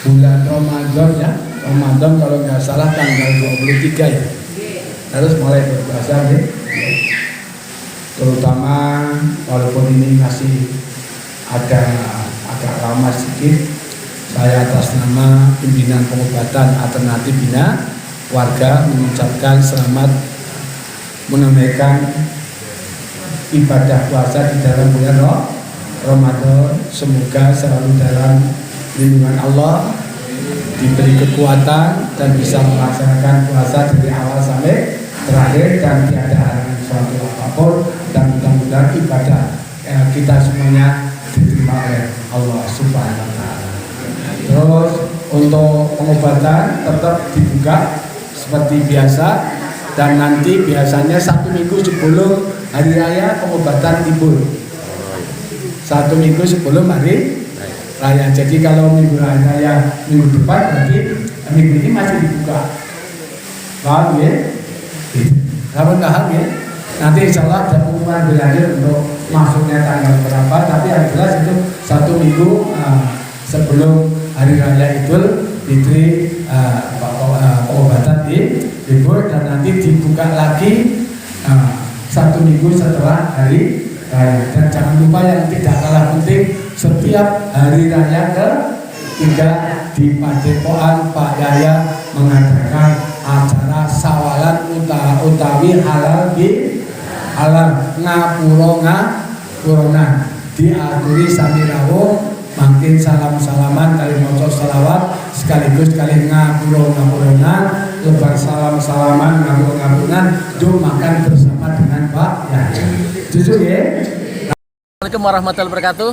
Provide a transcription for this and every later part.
bulan Ramadan ya. Ramadan kalau nggak salah tanggal 23 ya. Harus mulai berpuasa ya. Terutama walaupun ini masih agak lama sedikit, saya atas nama pimpinan pengobatan alternatif Bina warga mengucapkan selamat menunaikan ibadah puasa di dalam bulan Ramadan. Semoga selalu dalam lindungan Allah, diberi kekuatan dan bisa melaksanakan puasa dari awal sampai terakhir dan tiada halangan suatu apapun, dan mudah-mudahan ibadah kita semuanya diterima oleh Allah Subhanahu wa Ta'ala. Terus untuk pengobatan tetap dibuka seperti biasa, dan nanti biasanya 1 minggu sebelum hari raya pengobatan timbul. 1 minggu sebelum hari raya. Jadi kalau minggu raya minggu depan, berarti minggu ini masih dibuka. Paham ya? Kamu paham ya? Nanti insya Allah ada pengumuman berlanjut untuk masuknya tanggal berapa. Tapi yang jelas itu 1 minggu sebelum hari raya Idul Fitri pengobatan dibuka, dan nanti dibuka lagi 1 minggu setelah hari raya. Dan jangan lupa yang tidak kalah penting, setiap hari raya ketiga di Padepokan Pak Yaya mengadakan acara sawalan utawi halal ngapurona diaturi sami rawuh makin salam-salaman kali maca selawat sekaligus kali ngapurona lebar salam-salaman ngapur-ngapuran makan bersama dengan Pak Yaya. Jujur ya. Assalamualaikum warahmatullahi wabarakatuh.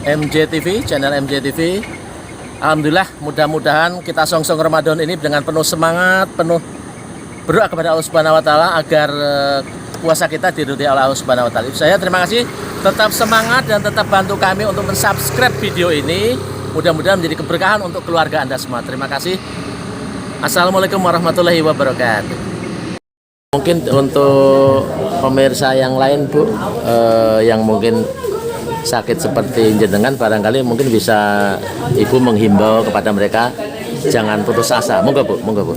MJTV, channel MJTV. Alhamdulillah, mudah-mudahan kita songsong Ramadan ini dengan penuh semangat, penuh berdoa kepada Allah Subhanahu wa Ta'ala agar puasa kita diridhoi oleh Allah Subhanahu wa Ta'ala. Saya terima kasih, tetap semangat dan tetap bantu kami untuk mensubscribe video ini. Mudah-mudahan menjadi keberkahan untuk keluarga Anda semua. Terima kasih. Assalamualaikum warahmatullahi wabarakatuh. Mungkin untuk pemirsa yang lain Bu, yang mungkin sakit seperti jenengan, barangkali mungkin bisa Ibu menghimbau kepada mereka jangan putus asa. Monggo Bu, monggo Bu.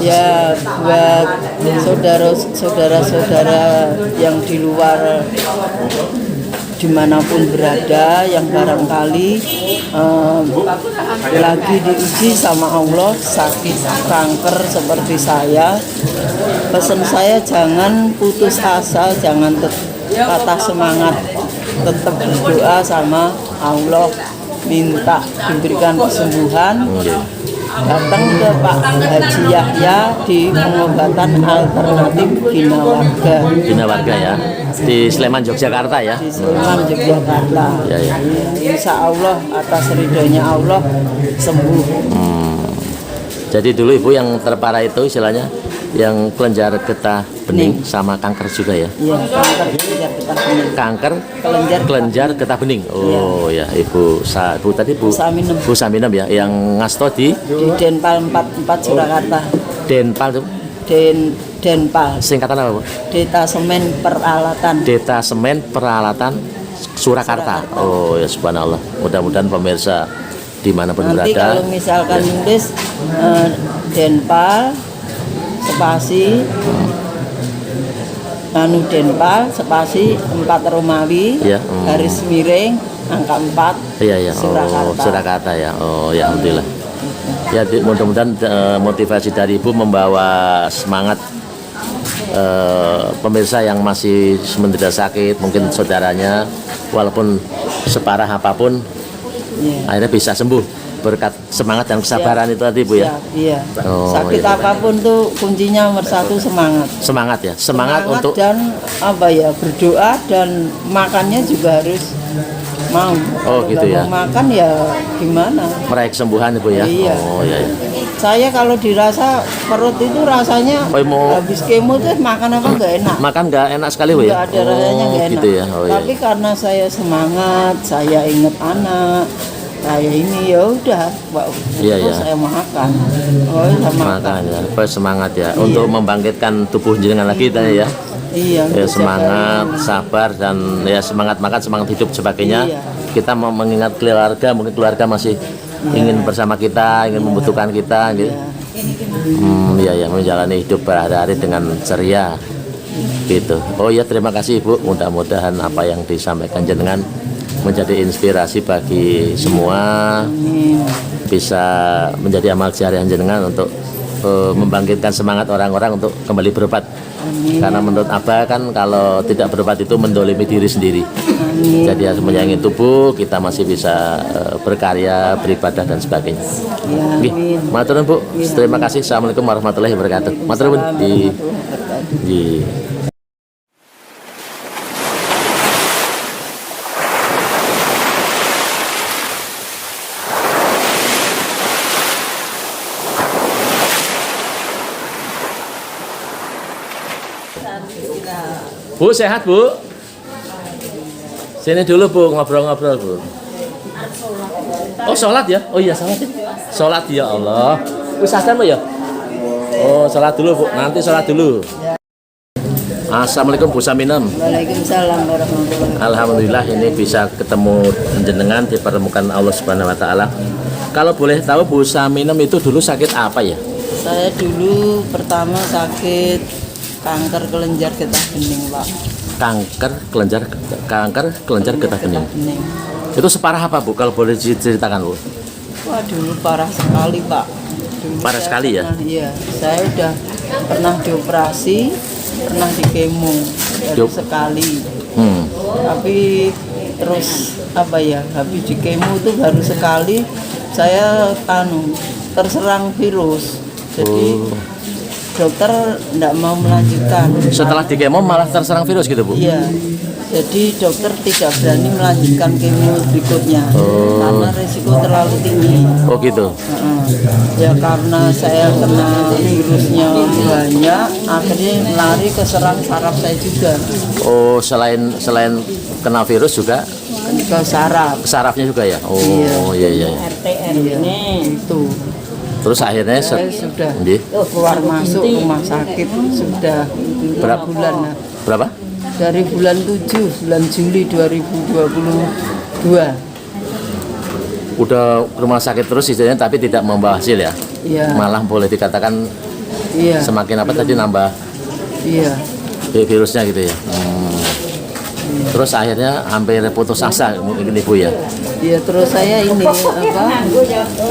Ya, buat saudara-saudara yang di luar dimanapun berada, yang barangkali lagi diuji sama Allah, sakit kanker seperti saya, pesan saya jangan putus asa, jangan patah semangat, tetap berdoa sama Allah, minta diberikan kesembuhan. Datang ke Pak Haji Yahya di pengobatan alternatif Bina Warga. Bina Warga ya, di Sleman Yogyakarta ya. Di Sleman Yogyakarta. Ya. Insya Allah atas ridhonya Allah sembuh. Jadi dulu Ibu yang terparah itu istilahnya yang kelenjar getah bening sama kanker juga ya? Iya, kanker kelenjar getah bening. Kanker kelenjar getah bening. Oh ya, Ibu tadi Bu Saminem ya, yang ngasto di Denpal 44 Surakarta. Denpal tuh? Denpal. Singkatan apa Bu? Deta Semen Peralatan Surakarta. Oh ya, subhanallah. Mudah-mudahan pemirsa dimanapun nanti berada. Kalau misalkan nulis Denpal spasi Denpal spasi 4 Romawi ya, garis miring angka 4 iya. Surakarta. Oh, Surakarta ya. Oh ya, alhamdulillah. Ya, mudah-mudahan motivasi dari Ibu membawa semangat pemirsa yang masih menderita sakit, mungkin saudaranya walaupun separah apapun akhirnya bisa sembuh berkat semangat dan kesabaran itu tadi Bu ya. Iya. Oh, sakit iya. apapun tuh kuncinya nomor 1 semangat. Semangat ya, semangat untuk dan berdoa, dan makannya juga harus mau. Oh gitu ya. Makan ya gimana? Meraih kesembuhan Ibu ya. Iya. Oh iya. Saya kalau dirasa perut itu rasanya habis kemo tuh makan apa nggak enak. Makan nggak enak sekali Bu ya. Nggak ada rasanya nggak enak. Gitu ya. Oh, iya. Tapi karena saya semangat, saya ingat anak. Saya ini ya udah, Iya. saya makan. Oh, makan ya, semangat ya, untuk membangkitkan tubuh jenengan lagi tadi ya. Iya. Ya, semangat, sabar, dan ya semangat makan, semangat hidup sebagainya. Iya. Kita mau mengingat keluarga, mungkin keluarga masih ingin bersama kita, ingin membutuhkan kita gitu. Ya menjalani hidup berhari-hari dengan ceria gitu. Oh ya, terima kasih Ibu, mudah-mudahan apa yang disampaikan jenengan menjadi inspirasi bagi semua, bisa menjadi amal jariah jenengan untuk membangkitkan semangat orang-orang untuk kembali berobat. Karena menurut Abah kan kalau tidak berobat itu mendolimi diri sendiri. Jadi harus menyayangi tubuh, kita masih bisa berkarya, beribadah dan sebagainya. Matur nuwun Bu, terima kasih. Assalamualaikum warahmatullahi wabarakatuh. Matur nuwun. Bu, sehat Bu? Sini dulu Bu, ngobrol-ngobrol Bu. Oh, sholat ya? Oh iya, sholat ya. Sholat ya Allah. Usahakan Bu ya? Oh, sholat dulu Bu, nanti sholat dulu. Assalamualaikum Bu Saminem. Waalaikumsalam warahmatullahi wabarakatuh. Alhamdulillah ini bisa ketemu jenengan di permukaan Allah Subhanahu wa taala. Kalau boleh tahu Bu Saminem itu dulu sakit apa ya? Saya dulu pertama sakit kanker kelenjar getah bening, Pak. Kanker kelenjar getah bening. Itu separah apa Bu kalau boleh diceritakan Bu? Wah, dulu parah sekali, Pak. Parah sekali ya? Iya, saya udah pernah dioperasi, pernah di kemo baru sekali. Tapi terus habis di kemo itu baru sekali saya terserang virus. Jadi dokter tidak mau melanjutkan. Setelah di kemo malah terserang virus gitu Bu? Iya. Jadi dokter tidak berani melanjutkan kemo berikutnya karena resiko terlalu tinggi. Oh gitu. Ya karena saya kena virusnya banyak, akhirnya lari ke serang saraf saya juga. Oh, selain kena virus juga Ke saraf. sarafnya juga ya? Oh iya. RTR ini itu. Terus akhirnya Saya sudah keluar masuk rumah sakit sudah berapa bulan? Berapa? Dari bulan 7, bulan Juli 2022. Udah rumah sakit terus istilahnya tapi tidak membawa hasil ya? Iya. Malah boleh dikatakan semakin apa tadi nambah virusnya gitu ya? Terus akhirnya hampir putus asa mungkin Ibu ya? Iya, terus saya ini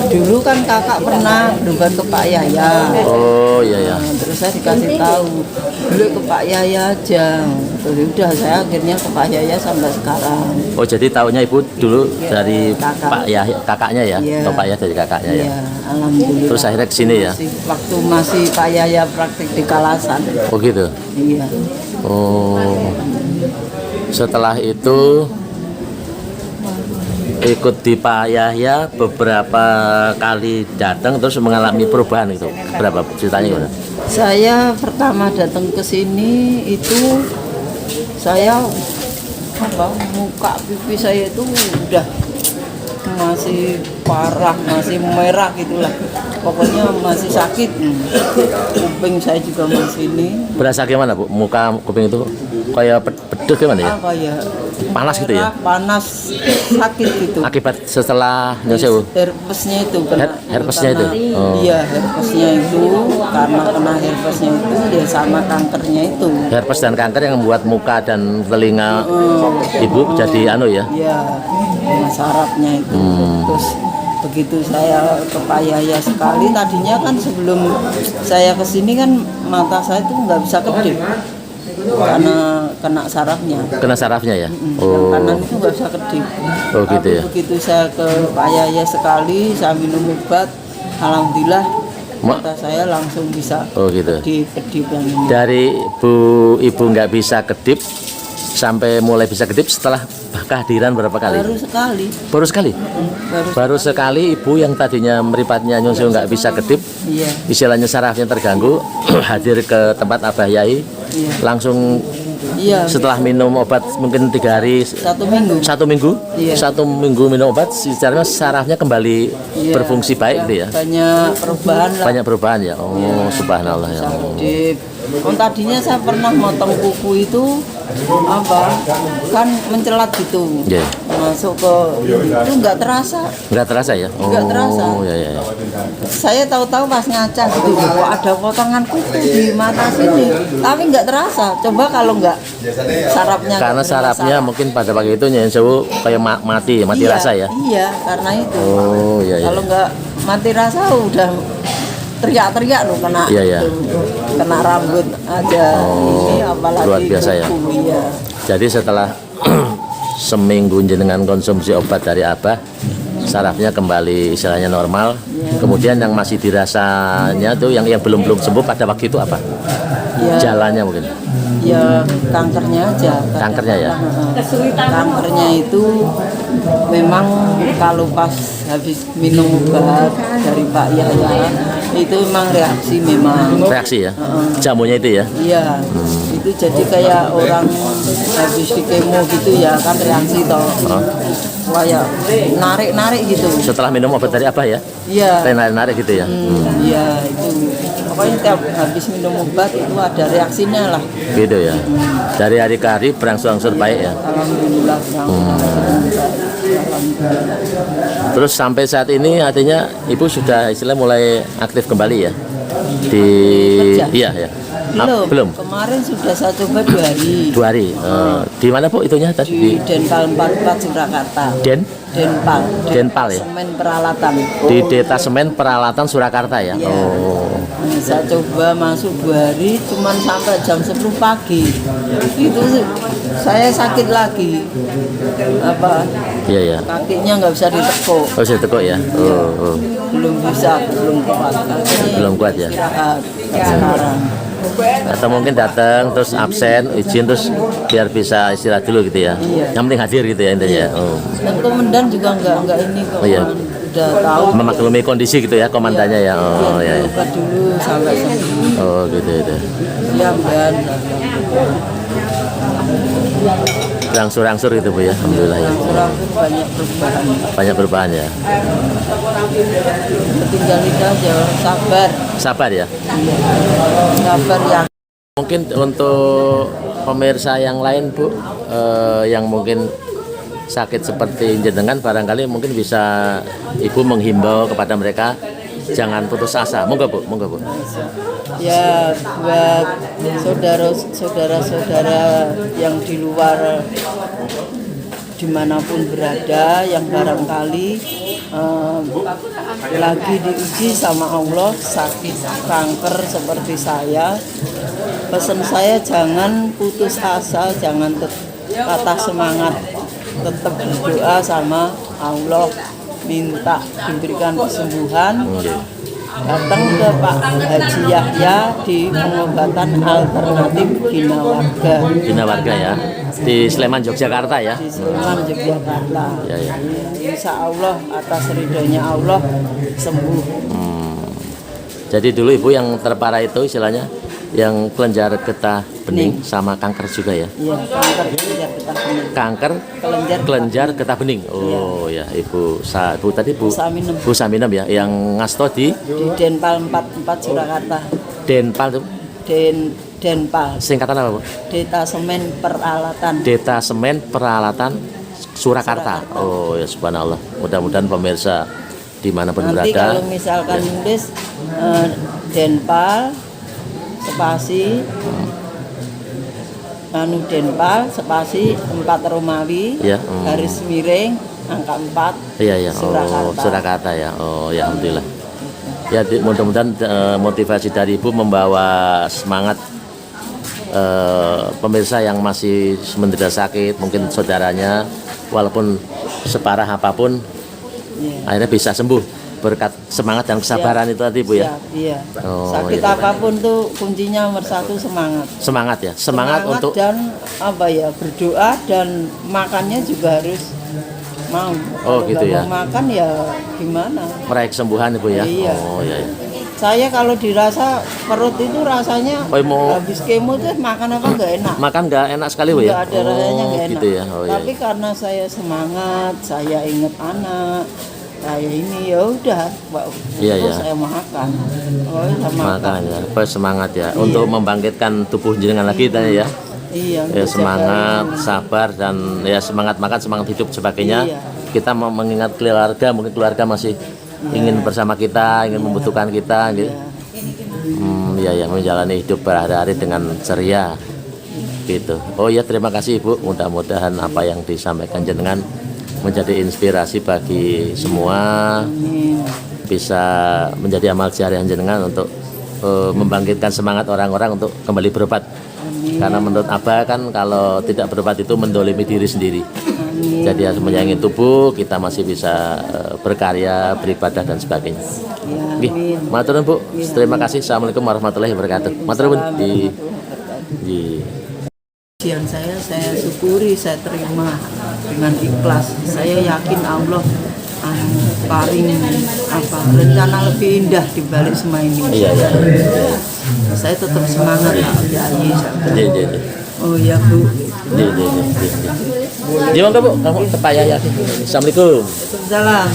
dulu kan kakak pernah berobat ke Pak Yaya. Oh iya. Terus saya dikasih tahu dulu ke Pak Yaya aja. Terus udah saya akhirnya ke Pak Yaya sampai sekarang. Oh jadi tahunya Ibu dulu dari kakak. Pak Yahya, kakaknya ya? Atau Pak Yahya dari kakaknya ya? Iya, alhamdulillah. Terus akhirnya ke sini ya? Waktu masih Pak Yaya praktik di Kalasan. Oh gitu? Iya. Oh, setelah itu ikut di Pak Yahya beberapa kali datang terus mengalami perubahan itu berapa ceritanya gimana? Saya pertama datang ke sini itu saya muka pipi saya itu udah masih parah, masih merah gitulah. Pokoknya masih sakit. Kuping saya juga masih ini. Berasa gimana Bu? Muka kuping itu kayak pedih gimana ya? Apa ya? Panas gitu ya? Panas, sakit gitu. Akibat setelah nyosewu? Herpesnya itu herpesnya itu? Oh. Iya, herpesnya itu karena kena herpesnya itu ya sama kankernya itu. Herpes dan kanker yang membuat muka dan telinga Ibu jadi ya? Iya, kena sarafnya itu. Terus begitu saya ke Pak Yaya sekali, tadinya kan sebelum saya kesini kan mata saya itu nggak bisa kedip karena kena sarafnya. Kena sarafnya ya? Yang kanan itu nggak bisa kedip. Oh gitu ya? Begitu saya ke Pak Yaya sekali, saya minum obat, alhamdulillah mata saya langsung bisa kedip yang ini. Dari Ibu nggak bisa kedip sampai mulai bisa kedip setelah kehadiran berapa kali? Baru sekali. Baru sekali Ibu yang tadinya meripatnya nyusul nggak bisa kedip, istilahnya sarafnya terganggu, hadir ke tempat Abah Yai, langsung setelah minum obat mungkin 3 hari, 1 minggu, 1 minggu minum obat, istilahnya sarafnya kembali berfungsi baik gitu ya. Banyak perubahan ya. Oh subhanallah ya. Tadinya saya pernah motong kuku itu kan mencelat gitu. masuk ke itu nggak terasa. Nggak terasa ya? Nggak terasa. Oh, ya, ya, ya. Saya tahu-tahu pas ngaca gitu, kok ada potongan kuku di mata sini, tapi nggak terasa. Coba kalau nggak sarafnya. Karena sarafnya mungkin pada pagi itu Nyai Sewu kayak mati iya, rasa ya? Iya, karena itu. Oh, iya, iya. Kalau nggak mati rasa udah teriak-teriak loh kena Iya, iya. kena rambut aja. Oh, Ini apalagi luar biasa ya. kuku, iya. Jadi setelah seminggu dengan konsumsi obat dari Abah, sarafnya kembali istilahnya normal. Kemudian yang masih dirasanya tuh yang belum sembuh pada waktu itu apa? Ya, Jalannya mungkin. ya kankernya aja. Kankernya ya? Kankernya itu memang kalau pas habis minum obat dari Pak Yahya itu memang reaksi memang. Reaksi ya? Jamunya itu ya? Iya, itu jadi kayak orang habis di kemo gitu ya kan reaksi toh. Kayak narik-narik gitu. Setelah minum obat dari Abah ya? Iya. Narik-narik gitu ya? Iya, itu. Pokoknya tiap habis minum obat itu ada reaksinya lah. Gitu ya? Dari hari ke hari berangsur-angsur baik ya? Alhamdulillah. Terus sampai saat ini artinya Ibu sudah istilah mulai aktif kembali ya? Di Kerja? Iya ya. Belum. Kemarin sudah saya coba 2 hari. 2 hari. Di mana Bu itunya tadi? Di Denpal 44 Surakarta. Denpal. Denpal ya? Semen peralatan. Di Detasemen Peralatan Surakarta ya? Iya. Oh. Saya coba masuk 2 hari, cuman sampai jam 10 pagi. Itu saya sakit lagi. Apa? Iya ya. Kakinya nggak bisa ditekuk. Oh, saya tekuk ya? Oh. Belum bisa, belum kuat. Kakinya Belum kuat ya? istirahat sekarang. Atau mungkin datang terus absen izin terus biar bisa istirahat dulu gitu ya? Iya. Yang penting hadir gitu ya intinya. Oh. Dan komandan juga nggak ini kok. Oh, iya. Udah tahu. Memaklumi kondisi gitu ya komandannya ya? Oh ya. Obat dulu sampai sembuh. Oh gitu. Siap kan. Berangsur-angsur gitu Bu ya? Alhamdulillah ya. Kurang banyak perubahan. Banyak perubahan ya? Tinggal itu aja, sabar. Sabar ya? Sabar yang Mungkin untuk pemirsa yang lain Bu, yang mungkin sakit seperti jenengan barangkali mungkin bisa Ibu menghimbau kepada mereka jangan putus asa. Monggo Bu. ya buat saudara-saudara yang di luar dimanapun berada yang barangkali lagi diuji sama Allah sakit kanker seperti saya, pesan saya jangan putus asa, jangan patah semangat, tetap berdoa sama Allah, minta diberikan kesembuhan. Datang ke Pak Haji Yahya di pengobatan alternatif Bina Warga ya, di Sleman Yogyakarta ya? di Sleman Yogyakarta. Ya. Insya Allah atas ridhonya Allah sembuh. Jadi dulu Ibu yang terparah itu istilahnya yang kelenjar getah bening sama kanker juga ya? Iya, kanker kelenjar getah bening. Kanker kelenjar getah bening. Oh ya, Ibu tadi Bu Saminem ya, yang ngasto di Denpal 44 Surakarta. Denpal tuh. Denpal. Singkatan apa Bu? Detasemen Peralatan. Detasemen Peralatan Surakarta. Oh ya subhanallah. Mudah-mudahan pemirsa dimanapun Nanti berada. kalau misalkan nulis Denpal spasi Denpal spasi 4 Romawi Ya, garis miring angka 4 Iya. Surakarta. Oh, Surakarta ya. Oh ya alhamdulillah. Ya mudah-mudahan motivasi dari Ibu membawa semangat pemirsa yang masih menderita sakit, mungkin saudaranya walaupun separah apapun akhirnya bisa sembuh berkat semangat dan kesabaran itu tadi Bu ya. Iya. Oh, Sakit iya. apapun tuh kuncinya nomor 1 semangat. Semangat ya. Semangat untuk dan berdoa dan makannya juga harus mau. Oh, Kalau gitu nggak ya. mau makan ya gimana? meraih kesembuhan Ibu ya. Iya. Oh iya. Saya kalau dirasa perut itu rasanya habis kemo tuh makan apa nggak enak. Makan nggak enak sekali Bu ya. Nggak ada rasanya nggak enak. Gitu ya. Oh iya. Tapi karena saya semangat, saya ingat anak, saya ini ya udah, Iya. saya makan. Oh, saya makan. Makan ya. Semangat ya. Untuk membangkitkan tubuh jenengan lagi tanya ya. Iya, ya, untuk semangat, jaga- sabar, dan ya semangat makan, semangat hidup sebagainya. Iya. Kita mau mengingat keluarga, mungkin keluarga masih ingin bersama kita, ingin membutuhkan kita, gitu. Ya, menjalani hidup berhari-hari dengan ceria, gitu. Oh ya, terima kasih Ibu. Mudah-mudahan apa yang disampaikan jenengan menjadi inspirasi bagi semua, Amin. bisa menjadi amal jariah jenengan untuk membangkitkan semangat orang-orang untuk kembali berobat. Amin. Karena menurut Abah kan kalau tidak berobat itu mendolimi diri sendiri. Amin. Jadi harus menyayangi tubuh, kita masih bisa berkarya, beribadah dan sebagainya. Ya, Oke, amin. matur nuwun Bu. Terima kasih. Assalamualaikum warahmatullahi wabarakatuh. Matur nuwun. Di Ujian saya syukuri, saya terima dengan ikhlas. Saya yakin Allah paling rencana lebih indah di balik semua ini. Iya. Saya tetap semangat Pak Kiai. Iya. Oh ya Bu. Iya. Di monggo Bu, kamu tepaya ya. Assalamualaikum. Salam.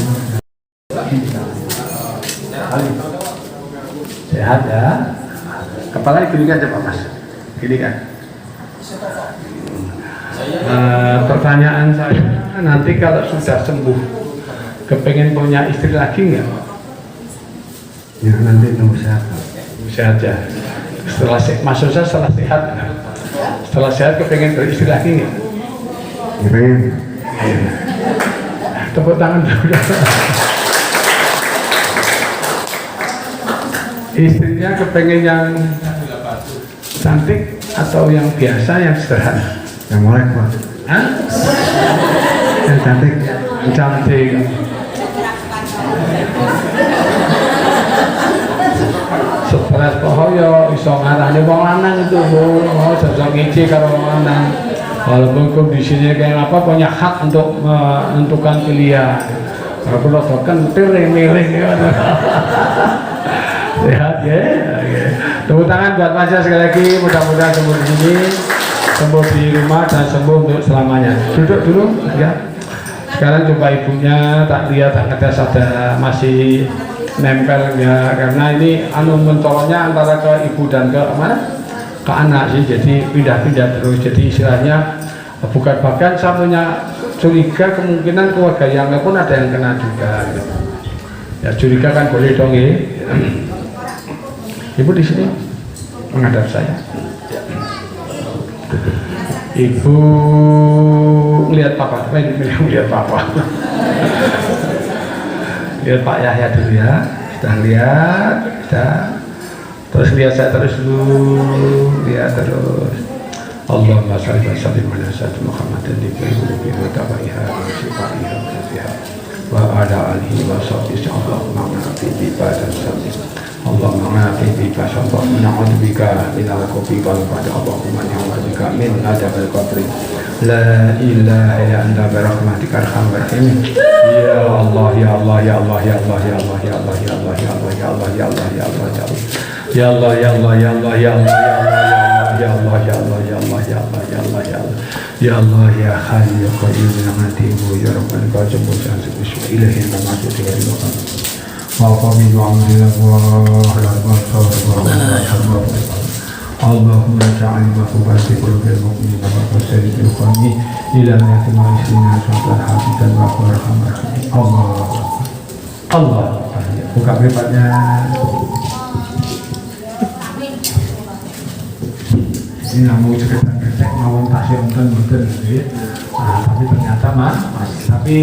Sehat ya. Kepala gini kan coba Mas. Gini kan. Pertanyaan saya, nanti kalau sudah sembuh, kepengen punya istri lagi nggak? Ya nanti nunggu sehat. Sehat ya. Maksud saya setelah sehat. Setelah sehat kepengen beristri lagi nggak? Ya pengen. Tepuk tangan dulu. Istrinya kepengen yang cantik atau yang biasa, yang sederhana? Yang molek Pak. Hah? Yang cantik. Yang cantik. Stres kok ya iso ngarani wong lanang itu Bu. Mau jajak ngiji karo wong lanang. Walaupun kondisinya kayak apa, punya hak untuk menentukan pilihan. Kalau perlu kentir milih ya. Sehat ya. Tepuk tangan buat Mas sekali lagi. Mudah-mudahan sembuh di sini, sembuh di rumah, dan sembuh untuk selamanya. Duduk dulu ya. Sekarang coba ibunya, tak lihat tak ada masih nempel ya, karena ini mencoloknya antara ke ibu dan ke mana? Ke anak sih, jadi pindah-pindah terus. Jadi istilahnya bukan, bahkan saya punya curiga kemungkinan keluarga yang lain pun ada yang kena juga gitu. Ya curiga kan boleh dong ya. Ibu di sini menghadap saya. Ibu melihat papa, melihat papa. Lihat Pak Yahya dulu ya. Sudah lihat, sudah. Terus lihat saya terus dulu, lihat terus. Allahumma shalli wa sallim ala sayyidina Muhammadin nabiyyi wa tabaiha wa sifaiha wa sifaiha wa ala alihi wa sahbihi. Allahumma ma'afi bi badan sallim. Allahumma ma'afi bi badan sallim. Na'udzubika min al-kufri wal faqr. Allahumma na'udzubika min adzabil qabr. La ilaha illa anta bi rahmatika arhamar rahimin. Ya Allah, ya Allah, ya Allah, ya Allah, ya Allah, ya Allah, ya Allah, ya Allah, ya Allah, ya Allah, ya Allah, ya Allah. Ya Allah, ya Allah, ya Allah, ya Allah, ya Allah, ya Allah, ya Allah, ya Allah, ya Allah, ya Allah, ya Allah, ya Hayyu ya Qayyum ya Matimu ya Rabbal Qadr ilahi namatu ya Allah. Wa qamin wa amrina wa ala Allahumma ja'al mafubati qulubil mu'minin wa qasiri qulqani ila yatima isrina syaitan hafidan wa qarhamar Allah. Buka bebasnya. Ini mau cerita ketek, mau tasir nonton gitu. Tapi ternyata tapi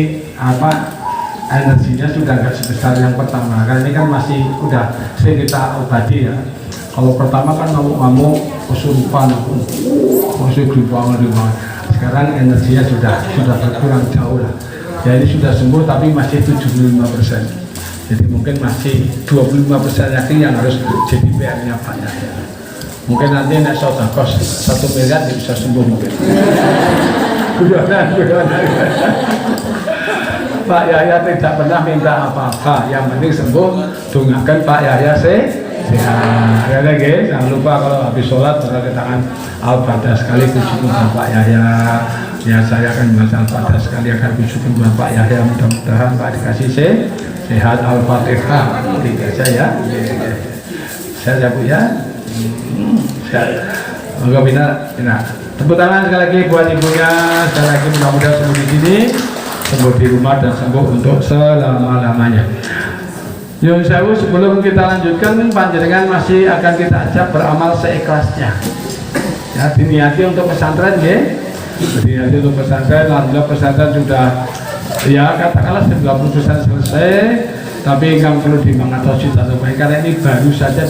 energinya sudah nggak sebesar yang pertama. Karena ini kan masih udah sering kita obati ya. Kalau pertama kan ngamuk kesurupan, masih banget. Sekarang energinya sudah berkurang jauh lah. Ya ini sudah sembuh tapi masih 75%. Jadi mungkin masih 25% lagi yang harus jadi PR-nya Pak Yahya. Mungkin nanti nek sedekah 1 miliar bisa sembuh mungkin. Pak Yahya tidak pernah minta apa-apa, yang penting sembuh. Doakan Pak Yahya sehat. Ya lagi, jangan lupa kalau habis sholat berada tangan Al-Fatihah sekali pujikan Pak Yahya. Ya saya akan membaca Al-Fatihah sekali akan pujikan Pak Yahya. Mudah-mudahan Pak dikasih sehat. Al-Fatihah. Tiga saya. Saya Bu ya. Sehat. Moga bina. Tepuk tangan sekali lagi buat ibunya. Sekali lagi mudah-mudahan sembuh di sini, sembuh di rumah dan sembuh untuk selama-lamanya. Yun sewu, sebelum kita lanjutkan, panjenengan masih akan kita ajak beramal seikhlasnya. Ya, diniati untuk pesantren ya. Diniati untuk pesantren, alhamdulillah pesantren sudah ya katakanlah 90% selesai, tapi kami perlu dimangatos kita karena ini baru saja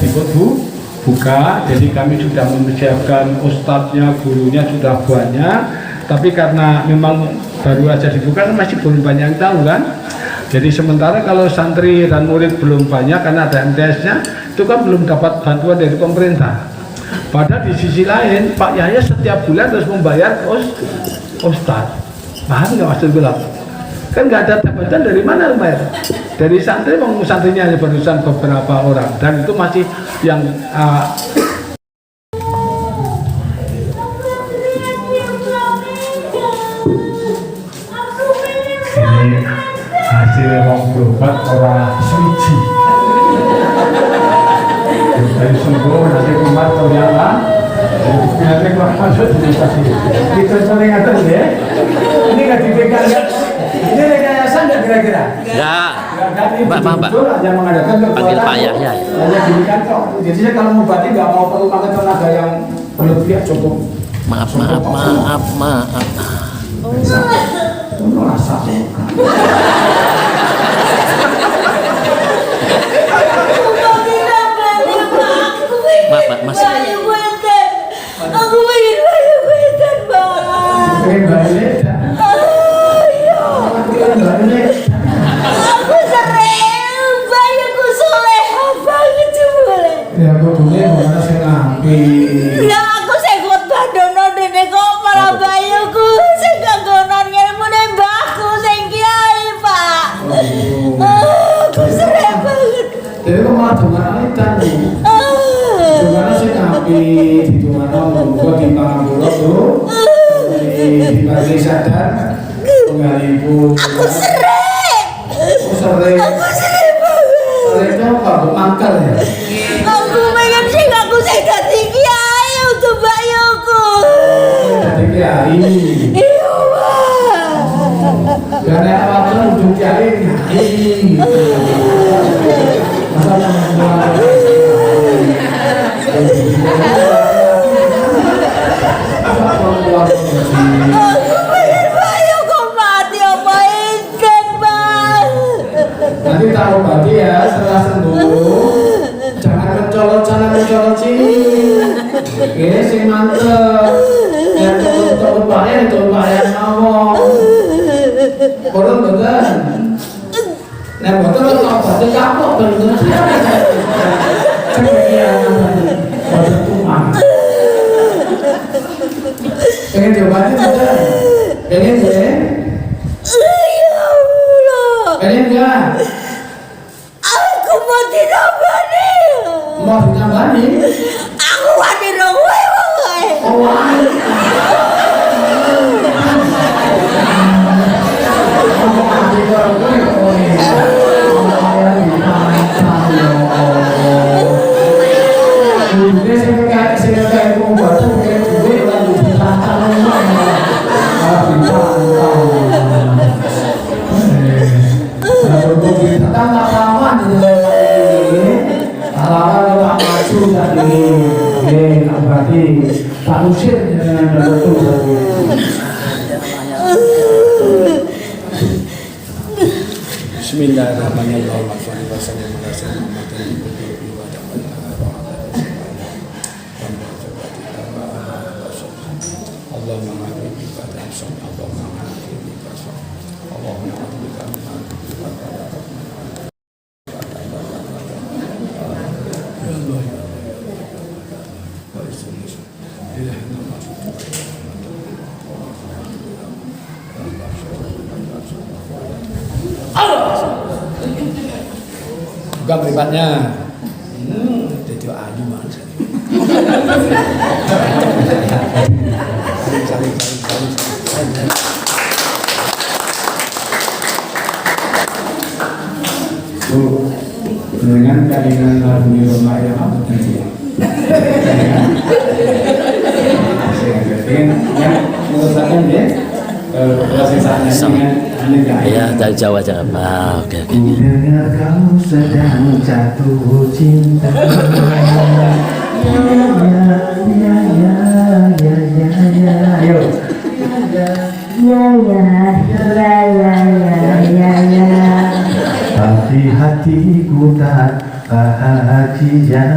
buka, jadi kami sudah mempersiapkan ustadznya, gurunya sudah banyak, tapi karena memang baru aja dibuka kan masih belum banyak yang tahu kan. Jadi sementara kalau santri dan murid belum banyak karena ada MTS-nya, itu kan belum dapat bantuan dari pemerintah. Padahal di sisi lain, Pak Yahya setiap bulan harus membayar ustadz. Paham nggak maksud bilang? Kan nggak ada jabatan, dari mana bayar? Dari santri, santrinya hanya barusan beberapa orang, dan itu masih yang ini hasil wong berobat orang suci. Dari sembuh nanti umat ternyata nanti keluar masuk di stasi. Kita sering ngatur ya. Ini nggak dipegang ya. Ini rekayasa nggak kira-kira? Enggak. Mbak. Yang mengadakan Panggil Pak Yahya. Hanya gini kan kok. Jadi saya kalau mau berarti nggak mau perlu pakai tenaga yang berlebihan cukup. Maaf. Merasa. Maaf, Mas. Aku pengen banyak wedan, Bang. Pengen balik. Aku sering bayangku soleha banget jebule. Ya aku dulu mana sih ngapi. Lah aku sekot badono dene kok malah bayangku sing kanggonan ngene mbahku sing kiai, Pak. Aku sering banget. Jadi kok malah dengan itu nih. Gimana sih ngapi di mana gua di Panganggoro tuh di Bali Sadar penggaliku. Aku sering. Sering. Aku sering banget. Sering apa? Mangkal ya. Aku pengen sih aku sing dadi kiai untuk bayangku. Jadi kiai. Iya, Pak. Karena apa-apa untuk kiai. Masa nama Aku pengen bayang kok mati apa ikan, Bang. nanti tahu mati ya setelah sembuh. Jangan mencolot sini. Oke, sing mantep. Yang tutup bahaya itu bahaya ngomong. Kurang betul. Nah, betul kalau baca kapok betul. Pengen diobatin betul? Pengen ya? Ya Allah. Pengen nggak? Aku mau ditambani. Mau ditambahin? Aku mau dirongwe, wae. Oh, wah. Pak Usir dengan Bismillahirrahmanirrahim. Bukan berikutnya. Jadi ayu mas. Dengan kalian lalu rumah yang apa tadi? Yang mengusahakan ya proses Ya, dari Jawa jangan apa. Oke. Dengar kau sedang jatuh cinta. Ayo. Tapi hatiku tak bahagia.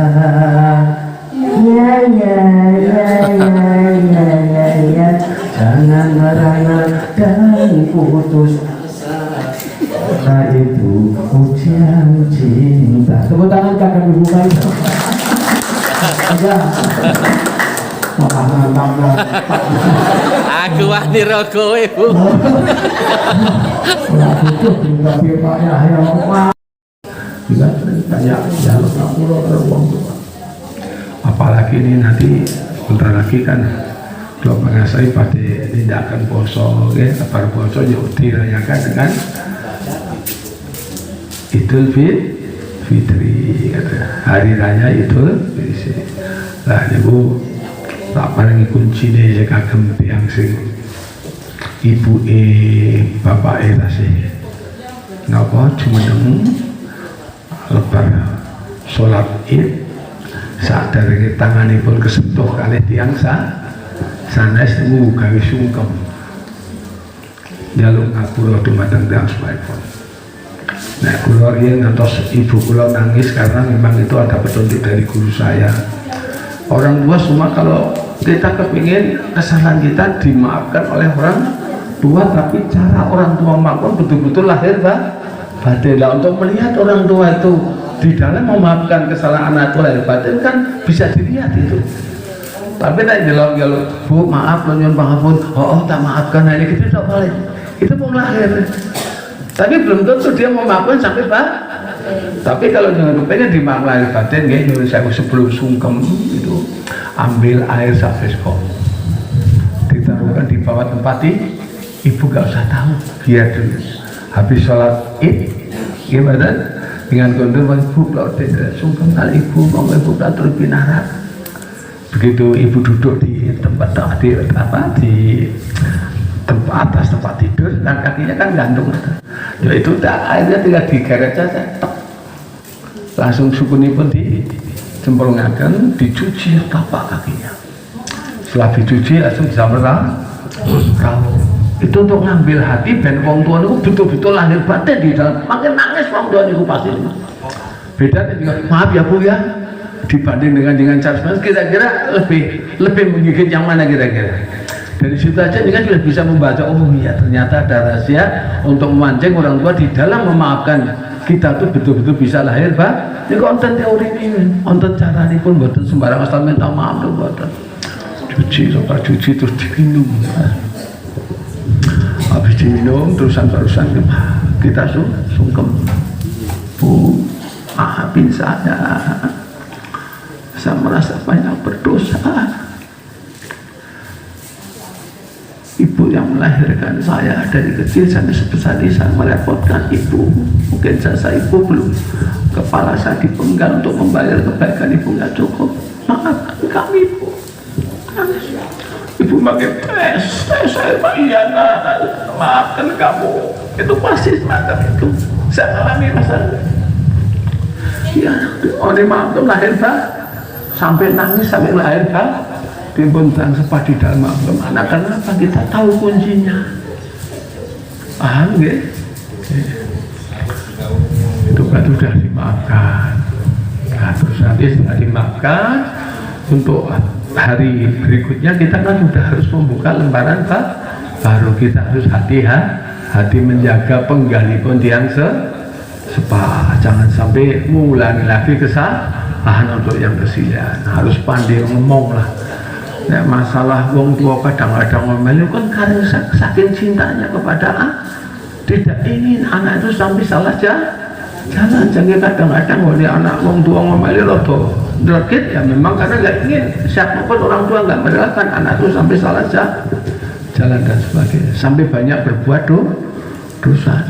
Jangan merana dan putus asa, itu ujian cinta. Tepuk tangan kakak dibuka itu. Aja. Aku wani rogo ibu. Juga banyak jalur pulau teruang. Apalagi ini nanti bentar lagi kan dua pengasai pada tindakan poso, ya, kabar poso juga dirayakan dengan Idul Fitri, hari raya Idul Fitri. Lah niku tak paling kunci nih kagem tiang sing ibu bapak tasih napa jumeneng lebar sholat id saat dari tanganipun kesentuh kali tiang sanes niku gawe sungkem njaluk ngapura dumateng tiyang sepuhipun. Nah, kula riyen ngantos ibu kula nangis karena memang itu ada petunjuk dari guru saya. Orang tua semua kalau kita kepingin kesalahan kita dimaafkan oleh orang tua, tapi cara orang tua maafkan betul-betul lahir batin. Nah, untuk melihat orang tua itu di dalam memaafkan kesalahan anak itu lahir batin kan bisa dilihat itu. Tapi nek ngelok-ngelok, Bu maaf lo nyuwun pangapunten, oh tak maafkan, nah ini gitu tak boleh. Itu mau lahir. Tapi belum tentu dia memaafkan sampai tapi kalau jangan pengen dimaafkan lahir batin, ya nyuruh saya sebelum sungkem itu ambil air sabesko, ditaruhkan di bawah tempat ibu gak usah tahu, biar dulu habis sholat id gimana dengan kondur ibu kalau tidak sungkem kali ibu mau ibu tak pinarat. Begitu ibu duduk di tempat di tempat atas tempat tidur, dan kakinya kan gantung, ya itu tak airnya tinggal digeret saja, langsung sukunipun dicemplungaken, dicuci tapak kakinya. Setelah dicuci langsung disamperan rawuh. Itu untuk ngambil hati ben wong tua niku betul-betul lahir batin di dalam. Makin nangis wong tua niku pasti. Beda juga, maaf ya Bu ya, dibanding dengan Charles, kira-kira lebih menggigit yang mana kira-kira? Dari situ aja ini kan sudah bisa membaca, oh iya ternyata ada rahasia untuk memancing orang tua di dalam memaafkan kita tuh betul-betul bisa lahir ini konten teori ini, konten cara ini pun buatan sembarang asal minta maaf tuh buatan cuci terus diminum, habis diminum terusan kita sungkem, Bu maafin saya merasa banyak berdosa. Ibu yang melahirkan saya dari kecil sampai sebesar ini, saya merepotkan ibu. Mungkin jasa ibu belum, kepala saya dipenggal untuk membayar kebaikan ibu nggak cukup. Maafkan kami ibu. Ibu pakai tes saya iya maafkan kamu. Itu pasti semacam itu. Saya alami masalah. Ya, oleh maaf itu lahir sampai nangis sampai lahir timbun dan sempat di dalam anak. Kenapa kita tahu kuncinya? Paham nggak? Itu kan sudah dimaafkan. Nah, terus nanti setelah dimaafkan, untuk hari berikutnya kita kan sudah harus membuka lembaran baru. Kita harus hati-hati menjaga penggalipun tiang sepah. Jangan sampai mengulangi lagi kesalahan untuk yang kesian. Harus pandai ngomong lah. Nah, masalah wong tua kadang-kadang ngomel kan karena saking cintanya kepada tidak ingin anak itu sampai salah jalan. Jangan kadang-kadang oleh anak wong tua ngomel rodo drakit ya memang karena nggak ingin siapapun orang tua nggak merelakan anak itu sampai salah jalan dan sebagainya, sampai banyak berbuat dosa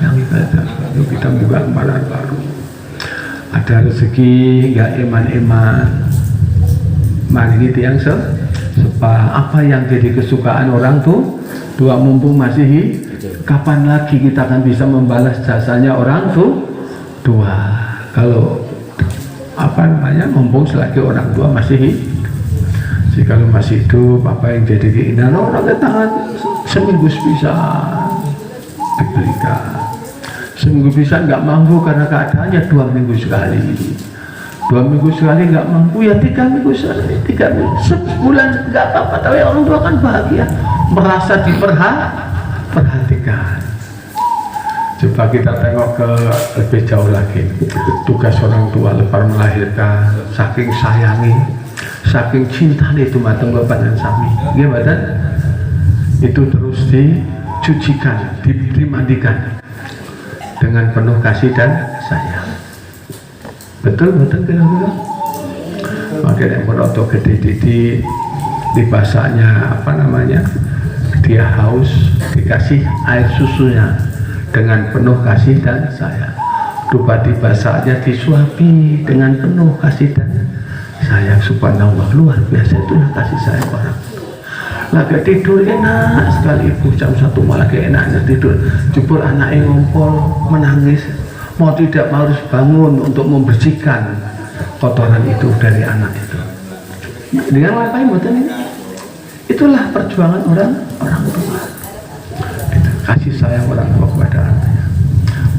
yang ibadah. Lalu kita membuka lembaran baru, ada rezeki nggak iman-iman maringi tiyang apa yang jadi kesukaan orang tua mumpung masih kapan lagi kita akan bisa membalas jasanya orang tua kalau mumpung selagi orang tua masih hidup. Jadi kalau masih hidup apa yang jadi keinginan orang tangan seminggu bisa diberikan, seminggu bisa nggak mampu karena keadaannya 2 minggu sekali, 2 minggu sekali nggak mampu ya 3 minggu sekali, 3 minggu sebulan nggak apa-apa, tapi orang tua kan bahagia merasa diperhatikan. Coba kita tengok ke lebih jauh lagi, tugas orang tua lepas melahirkan, saking sayangi, saking cinta itu matang bapak dan sami, gimana? Itu terus dicucikan, dimandikan dengan penuh kasih dan sayang. Betul kira-kira. Makanya merotok gede di bahasanya dia haus dikasih air susunya dengan penuh kasih dan sayang. Tiba-tiba saatnya disuapi dengan penuh kasih dan sayang. Subhanallah, luar biasa itulah kasih sayang orang. Lagi tidur enak sekali ibu jam 1 malah enaknya tidur. Jebul anaknya ngompol menangis, mau tidak mau harus bangun untuk membersihkan kotoran itu dari anak itu. Dengan apa yang ini? Itulah perjuangan orang tua. Kasih sayang orang tua kepada anaknya.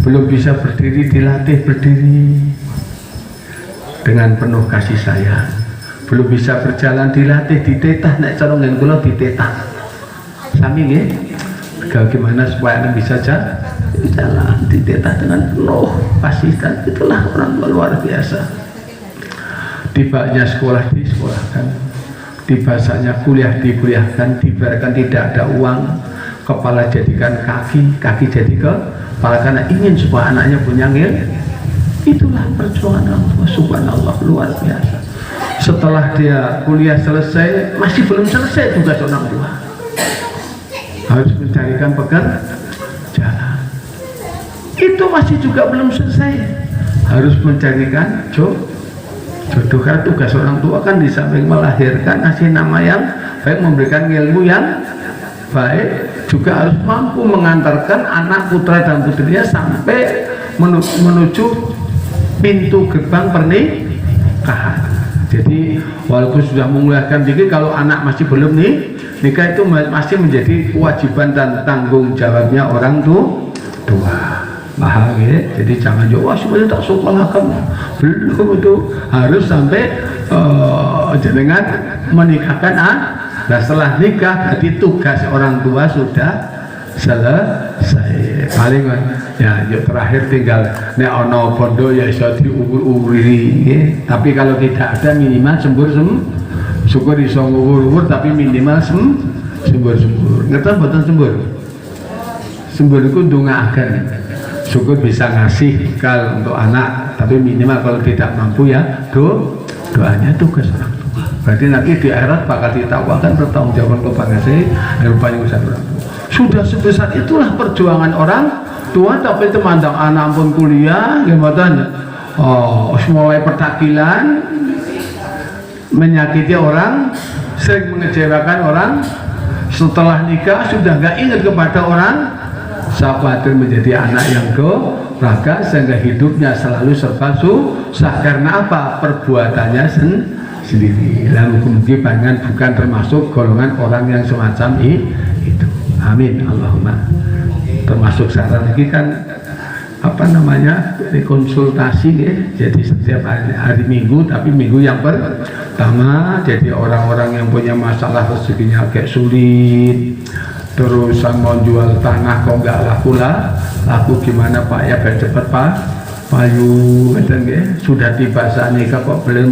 Belum bisa berdiri, dilatih berdiri dengan penuh kasih sayang. Belum bisa berjalan, dilatih, ditetah, naik calongan kula ditetah. Sami nggih. Bagaimana supaya anak bisa jalan, ditetah dengan penuh kasih dan itulah orang tua luar biasa. Tibanya sekolah disekolahkan, tibanya kuliah dikuliahkan, tibakan tidak ada uang, kepala jadikan kaki jadi kepala karena ingin supaya anaknya punya ngil. Itulah perjuangan orang tua. Subhanallah, luar biasa. Setelah dia kuliah selesai masih belum selesai tugas orang tua, harus mencarikan pekerjaan. Itu masih juga belum selesai, harus mencarikan jodoh. Karena tugas orang tua kan di samping melahirkan, ngasih nama yang baik, memberikan ilmu yang baik, juga harus mampu mengantarkan anak putra dan putrinya sampai menuju pintu gerbang pernikahan. Jadi walaupun sudah menguliahkan diri, kalau anak masih belum nikah itu masih menjadi kewajiban dan tanggung jawabnya orang tua. Paham ya? Jadi jangan wah semuanya tak sekolahkan, belum, itu harus sampai jenengan menikahkan anak. Nah setelah nikah berarti tugas orang tua sudah selesai. Paling ya terakhir tinggal nek ono bondo ya iso diukur-ukuri ya. Tapi kalau tidak ada minimal syukur iso ngukur-ukur, tapi minimal sembur. Ngerti mboten sembur? Sembur itu ndongaaken. Syukur bisa ngasih bekal untuk anak, tapi minimal kalau tidak mampu ya doanya tugas orang tua. Berarti nanti di akhirat bakal ditakwakan pertanggungjawaban kepada saya dan upaya usaha orang tua. Sudah sebesar itulah perjuangan orang tua, tapi temandang anak pun kuliah, gimana? Mulai pertakilan, menyakiti orang, sering mengecewakan orang. Setelah nikah sudah nggak ingat kepada orang. Saya khawatir menjadi anak yang durhaka sehingga hidupnya selalu serba susah. Karena apa? Perbuatannya sendiri. Lalu kemudian bukan termasuk golongan orang yang semacam itu. Amin. Allahumma. Termasuk saran lagi kan konsultasi ya. Jadi setiap hari Minggu, tapi minggu yang pertama jadi orang-orang yang punya masalah rezekinya agak sulit, terus mau jual tanah kok nggak laku gimana Pak ya, biar cepat Pak payu sudah tiba saat nikah kok belum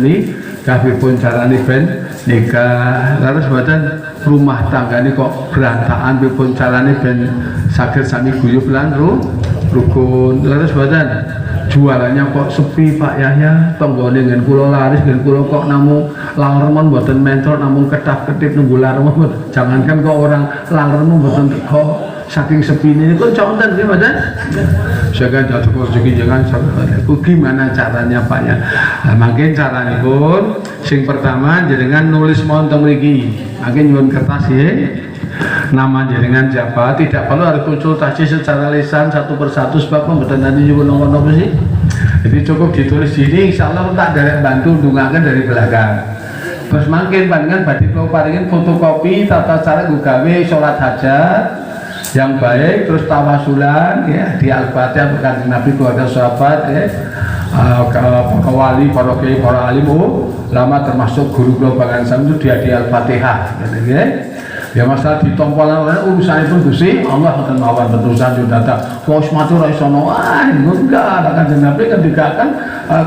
tapi pun cara ben nikah, lalu sebadan rumah tangga ini kok berantakan pun cara ben sakit sami guyub lan rukun, lalu sebadan jualannya kok sepi Pak Yahya, tonggone dengan kulo laris dengan kulo kok namun lalremon buatan mentor namun ketap-ketip nunggu lalremon, jangankan kok orang lalremon buatan kok saking sepi ini kok contoh gimana? Saya jatuh rezeki jangan gimana caranya Pak ya? Nah, makin caranya pun sing pertama jenengan nulis monten mriki. Makin nyuwun kertas ya. Nama jenengan siapa? Tidak perlu harus konsultasi secara lisan satu persatu sebab pembetulan nanti juga nomor sih. Jadi cukup ditulis sini, insya Allah tak ada bantu dungakan dari belakang. Terus makin panjenengan badhe kula paringin fotokopi tata cara nggawe salat hajat yang baik, terus tawasulan ya di Al-Fatihah berkat Nabi keluarga sahabat ya. Para wali, para kiai, para alim lama termasuk guru kula Bangansam itu dia di Al-Fatihah gitu ya. Ya masalah ditompolan orang urusan itu Gusti Allah akan mawon betusan sudah tak wis matur iso wah enggak akan Nabi ketika kan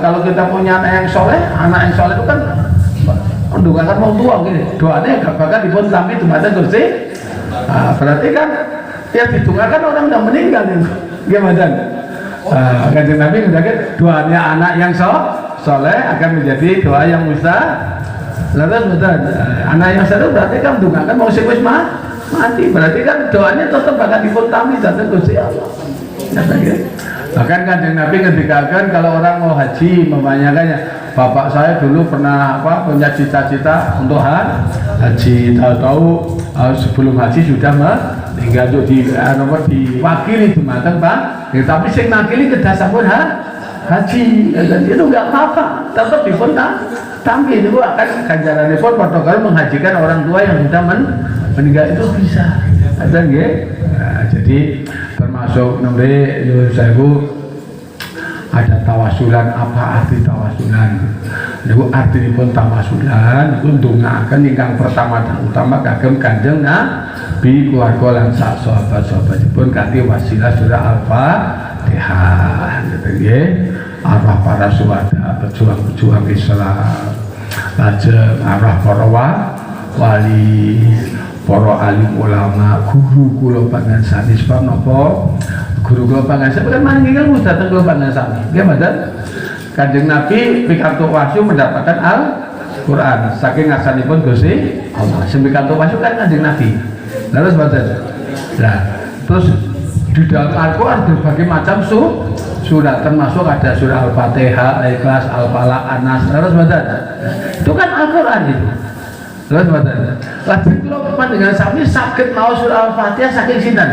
kalau kita punya anak yang soleh itu kan mendoakan mau tua gini doanya bahkan dipun kami dumateng Gusti berarti kan ya didoakan orang yang meninggal ini gimana Kanjeng Nabi menjaga doanya anak yang soleh akan menjadi doa yang lalu betul, anak yang seru berarti kan dungakan mau sih mati, berarti kan doanya tetap akan dipun kami datang Gusti Allah. Bahkan Kanjeng Nabi ngendikakan kalau orang mau haji membanyakannya, bapak saya dulu pernah punya cita-cita untuk haji, tahu-tahu sebelum haji sudah meninggal untuk diwakili dumateng Pak, tapi sing makili kedah sampun haji, itu nggak apa-apa, tetap dipun tapi itu akan ganjaran pun protokol menghajikan orang tua yang sudah meninggal itu bisa ada jadi termasuk nomor ada tawasulan. Apa arti tawasulan? Itu arti pun tawasulan untuk akan ingkang pertama dan utama kagem Kanjeng Nabi keluarga lan sahabat-sahabat pun ganti wasilah surah Al-Fatihah gitu arwah para syuhada berjuang Islam lajeng arwah para wali para alim ulama guru kula pangansani sebab napa guru kula pangansani kan maring ilmu dateng kula pangansani nggih mboten Kanjeng Nabi pikantuk wahyu mendapatkan Al-Qur'an saking ngasanipun Gusti Allah sing pikantuk wahyu kan Kanjeng Nabi terus mboten terus di dalam Al-Qur'an berbagai macam surat termasuk ada surah Al-Fatihah, Al-Ikhlas, Al-Falaq, An-Nas, terus badan. Itu kan Al-Qur'an itu. Terus badan. Lajeng kula panjenengan sami saged maos surah Al-Fatihah saking sinten?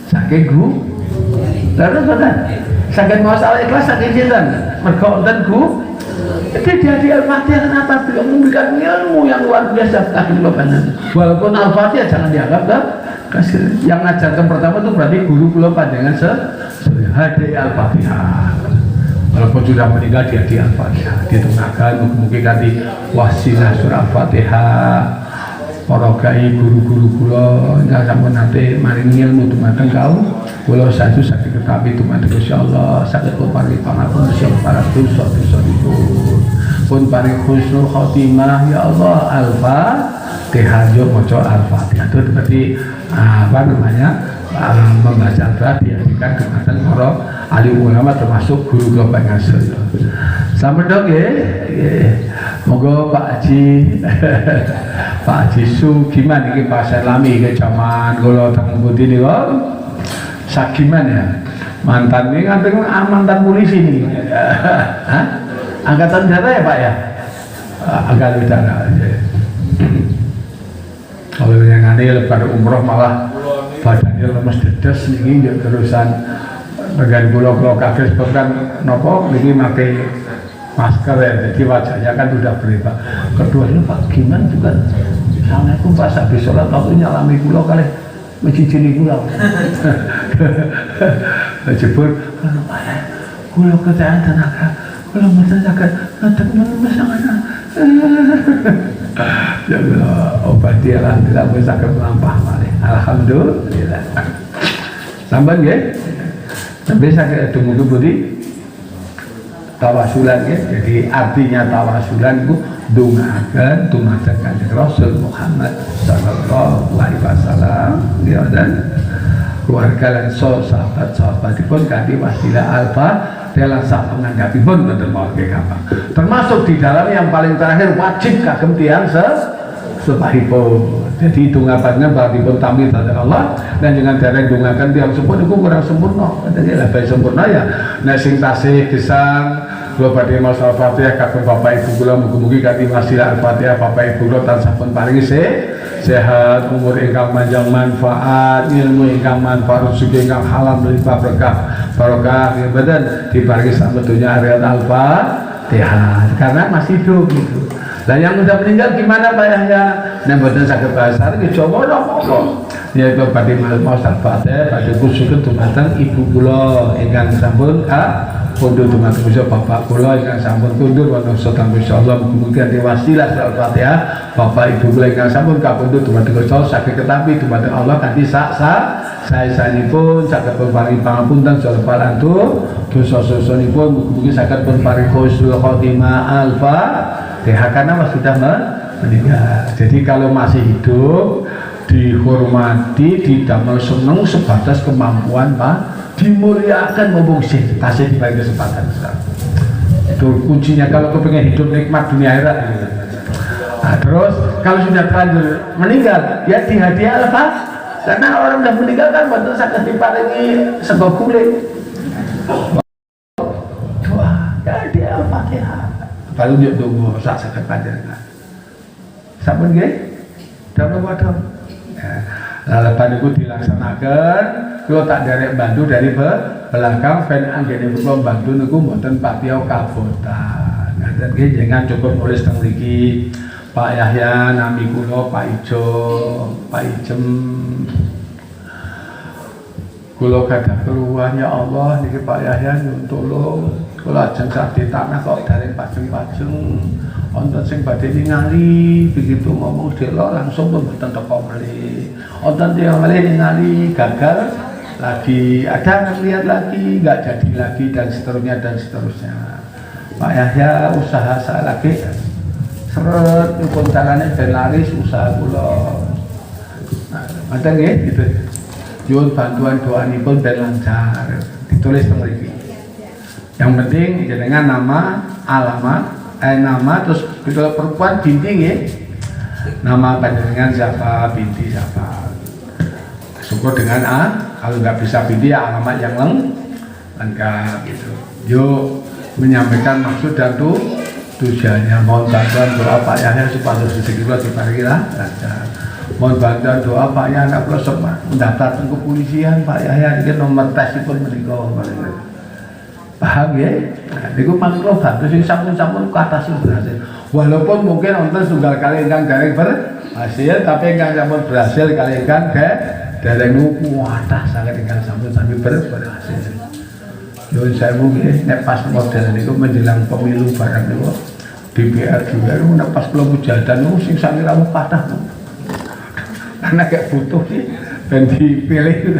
Saking Gu. Terus badan. Saged maos Al-Ikhlas saking sinten? Mergo wonten Gu. Jadi dia di Al-Fatihah kenapa beliau memberikan ilmu yang luar biasa bagi kula panjenengan. Walaupun Al-Fatihah jangan dianggap yang ngajarkan pertama itu berarti guru kula panjenengan hadi Al-Fatihah. Walaupun sudah meninggal dia di Al-Fatihah ditengahkan mungkin ganti wasilah surah Al-Fatihah para kiai guru-guru kula sampun nate maring ilmu dumateng kula satu sakit tetapi dumateng insyaallah saged paring pangapunten para dosa-dosa pun paring husnul khotimah ya Allah Al-Fatihah yo maca Al-Fatihah itu berarti membaca Al-Fatihah diartikan kepada para alim ulama termasuk guru kula pangansani. Sampai dong monggo Pak Haji Pak Haji Sugiman iki Pak Selami ke zaman kula teng pundi niku Sagiman ya mantan ini kan mantan polisi nih angkatan udara ya Pak ya angkatan udara kalau yang aneh lebar umroh malah badannya lemes dedes nih terusan bagian pulau kafir sebabkan nopo ini pakai masker ya jadi wajahnya kan sudah berubah keduanya Pak Giman juga Assalamualaikum Pak habis sholat waktu nyalami pulau kali mencicili pulau jebur kalau pulau kerjaan tenaga kalau tenaga teman-teman ya Allah obati alhamdulillah bisa melampah malih alhamdulillah sampai ya sampai saya tunggu budi tawasulan ya jadi artinya tawasulan itu dungakan dumateng Kanjeng Rasul Muhammad sallallahu alaihi wasallam ya dan keluarga lan sahabat-sahabatipun kanthi wasilah Al-Fatihah sak pengandhapipun boten mawon gampang termasuk di dalam yang paling terakhir wajib kagem tiyang sepahipun Jadi dungapannya berarti pun tampil dari Allah dan dengan dereng dungakan tiang sempurna itu kurang sempurna. Jadi lebih sempurna ya. Nah sing tasih gesang kula badhe maos Al-Fatihah kagem Bapak Ibu kula mugi-mugi kanthi wasilah Al-Fatihah Bapak Ibu kula tansah pun paringi sehat, umur ingkang panjang, manfaat, ilmu ingkang manfaat, rezeki ingkang halal melimpah barokah ya badan diparingi sak dunya akhirat Al-Fatihah karena masih hidup gitu. Lah yang sudah meninggal gimana Pak Yahya? Nek mboten saged bahasa iki Jawa napa? Ya itu badhe maos Al-Fatihah badhe kusuken dumateng ibu kula ingkang sampun kundur dumateng bapak kula ingkang sampun kundur wonten sedang insyaallah mugi-mugi wasilah Al-Fatihah bapak ibu kula ingkang sampun kapundur dumateng Gusti saged ketampi dumateng Allah kanthi saestanipun saged paring pangapunten saha parantur dosa-dosanipun mugi-mugi saged paring husnul khotimah Al-Fatihah karena sudah meninggal. Jadi kalau masih hidup dihormati, didamel seneng sebatas kemampuan Pak, dimuliakan mumpung sih tasih dibagi kesempatan itu kuncinya kalau kepengen hidup nikmat dunia akhirat gitu. Nah, terus kalau sudah terlanjur meninggal ya dihadiah apa? Karena orang sudah meninggal kan betul sakit diparingi sego kulit. Wah, ya dia Al-Fatihah. Kalau dia tunggu sakit panjenengan. Sampun nggih? Damel wadah. Lepas itu dilaksanakan, kalau tak derek bantu dari belakang, fan anggene kula bantu niku mboten patiya kabotan. Ngaten nggih jangan cukup nulis teng mriki. Pak Yahya nami kula Pak Ijo, Pak Ijem. Kula gadah keluhan ya Allah niki Pak Yahya nyuwun tolong. Kula ajeng sakit tanah kok derek pajeng-pajeng. Wonten sing badhe ningali begitu ngomong delok langsung pun mboten teko malih. Wonten tiyang malih ningali gagal lagi, ada lihat lagi enggak jadi lagi dan seterusnya dan seterusnya. Pak Yahya usaha saya lagi seret pun carane ben laris usaha kula. Nah, ngoten nggih gitu. Nyuwun bantuan doanipun ben lancar. Ditulis teng mriki. Yang penting jenengan nama, alamat nama terus kalau perempuan binti ya nama panjenengan siapa binti siapa syukur dengan kalau nggak bisa binti ya alamat yang lengkap gitu. Yuk menyampaikan maksud dan tujuannya mohon bantuan doa Pak Yahya supaya rezeki kula diparingi lancar. Mohon bantuan doa Pak Yahya anak kula semua mendaftar ke kepolisian Pak Yahya iki nomor tesipun menika paham ya? Nah, niku mangko bantu sing sampun-sampun kathah sing berhasil. Walaupun mungkin wonten tunggal kali ingkang dereng berhasil, tapi ingkang sampun berhasil kali ingkang dereng niku kathah sanget ingkang sampun-sampun berhasil. Yo sewu nggih nek pas model niku menjelang pemilu barang niku DPR juga nek pas kula mujahadan niku sing sami rawuh kathah. Karena kayak butuh sih ben dipilih.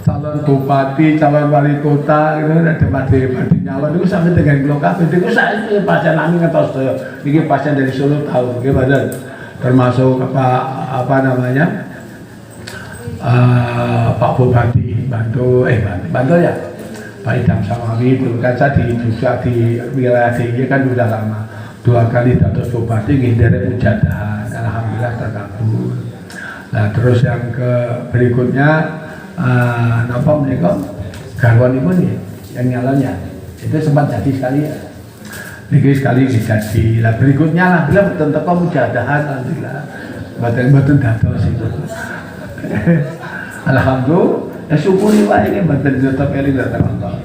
Calon bupati, calon wali kota itu ada mati nyalon itu sampai dengan blok kabeh itu saya pasien nami ngetos saya ini pasien dari Solo tahu gimana termasuk apa namanya Pak Bupati bantu ya Pak Idam Samawi itu kan saya juga di wilayah DIY kan sudah lama 2 kali dados bupati ngindere mujadahan alhamdulillah terkabul. Nah terus yang berikutnya napa menika garwanipun ya yang nyalonnya itu sempat jadi sekali ya. Niki sekali jadi. Lah berikutnya lah bila betul teko mujadahan alhamdulillah. Mboten dados itu. Alhamdulillah syukuri wae iki mboten tetep eling datang Allah.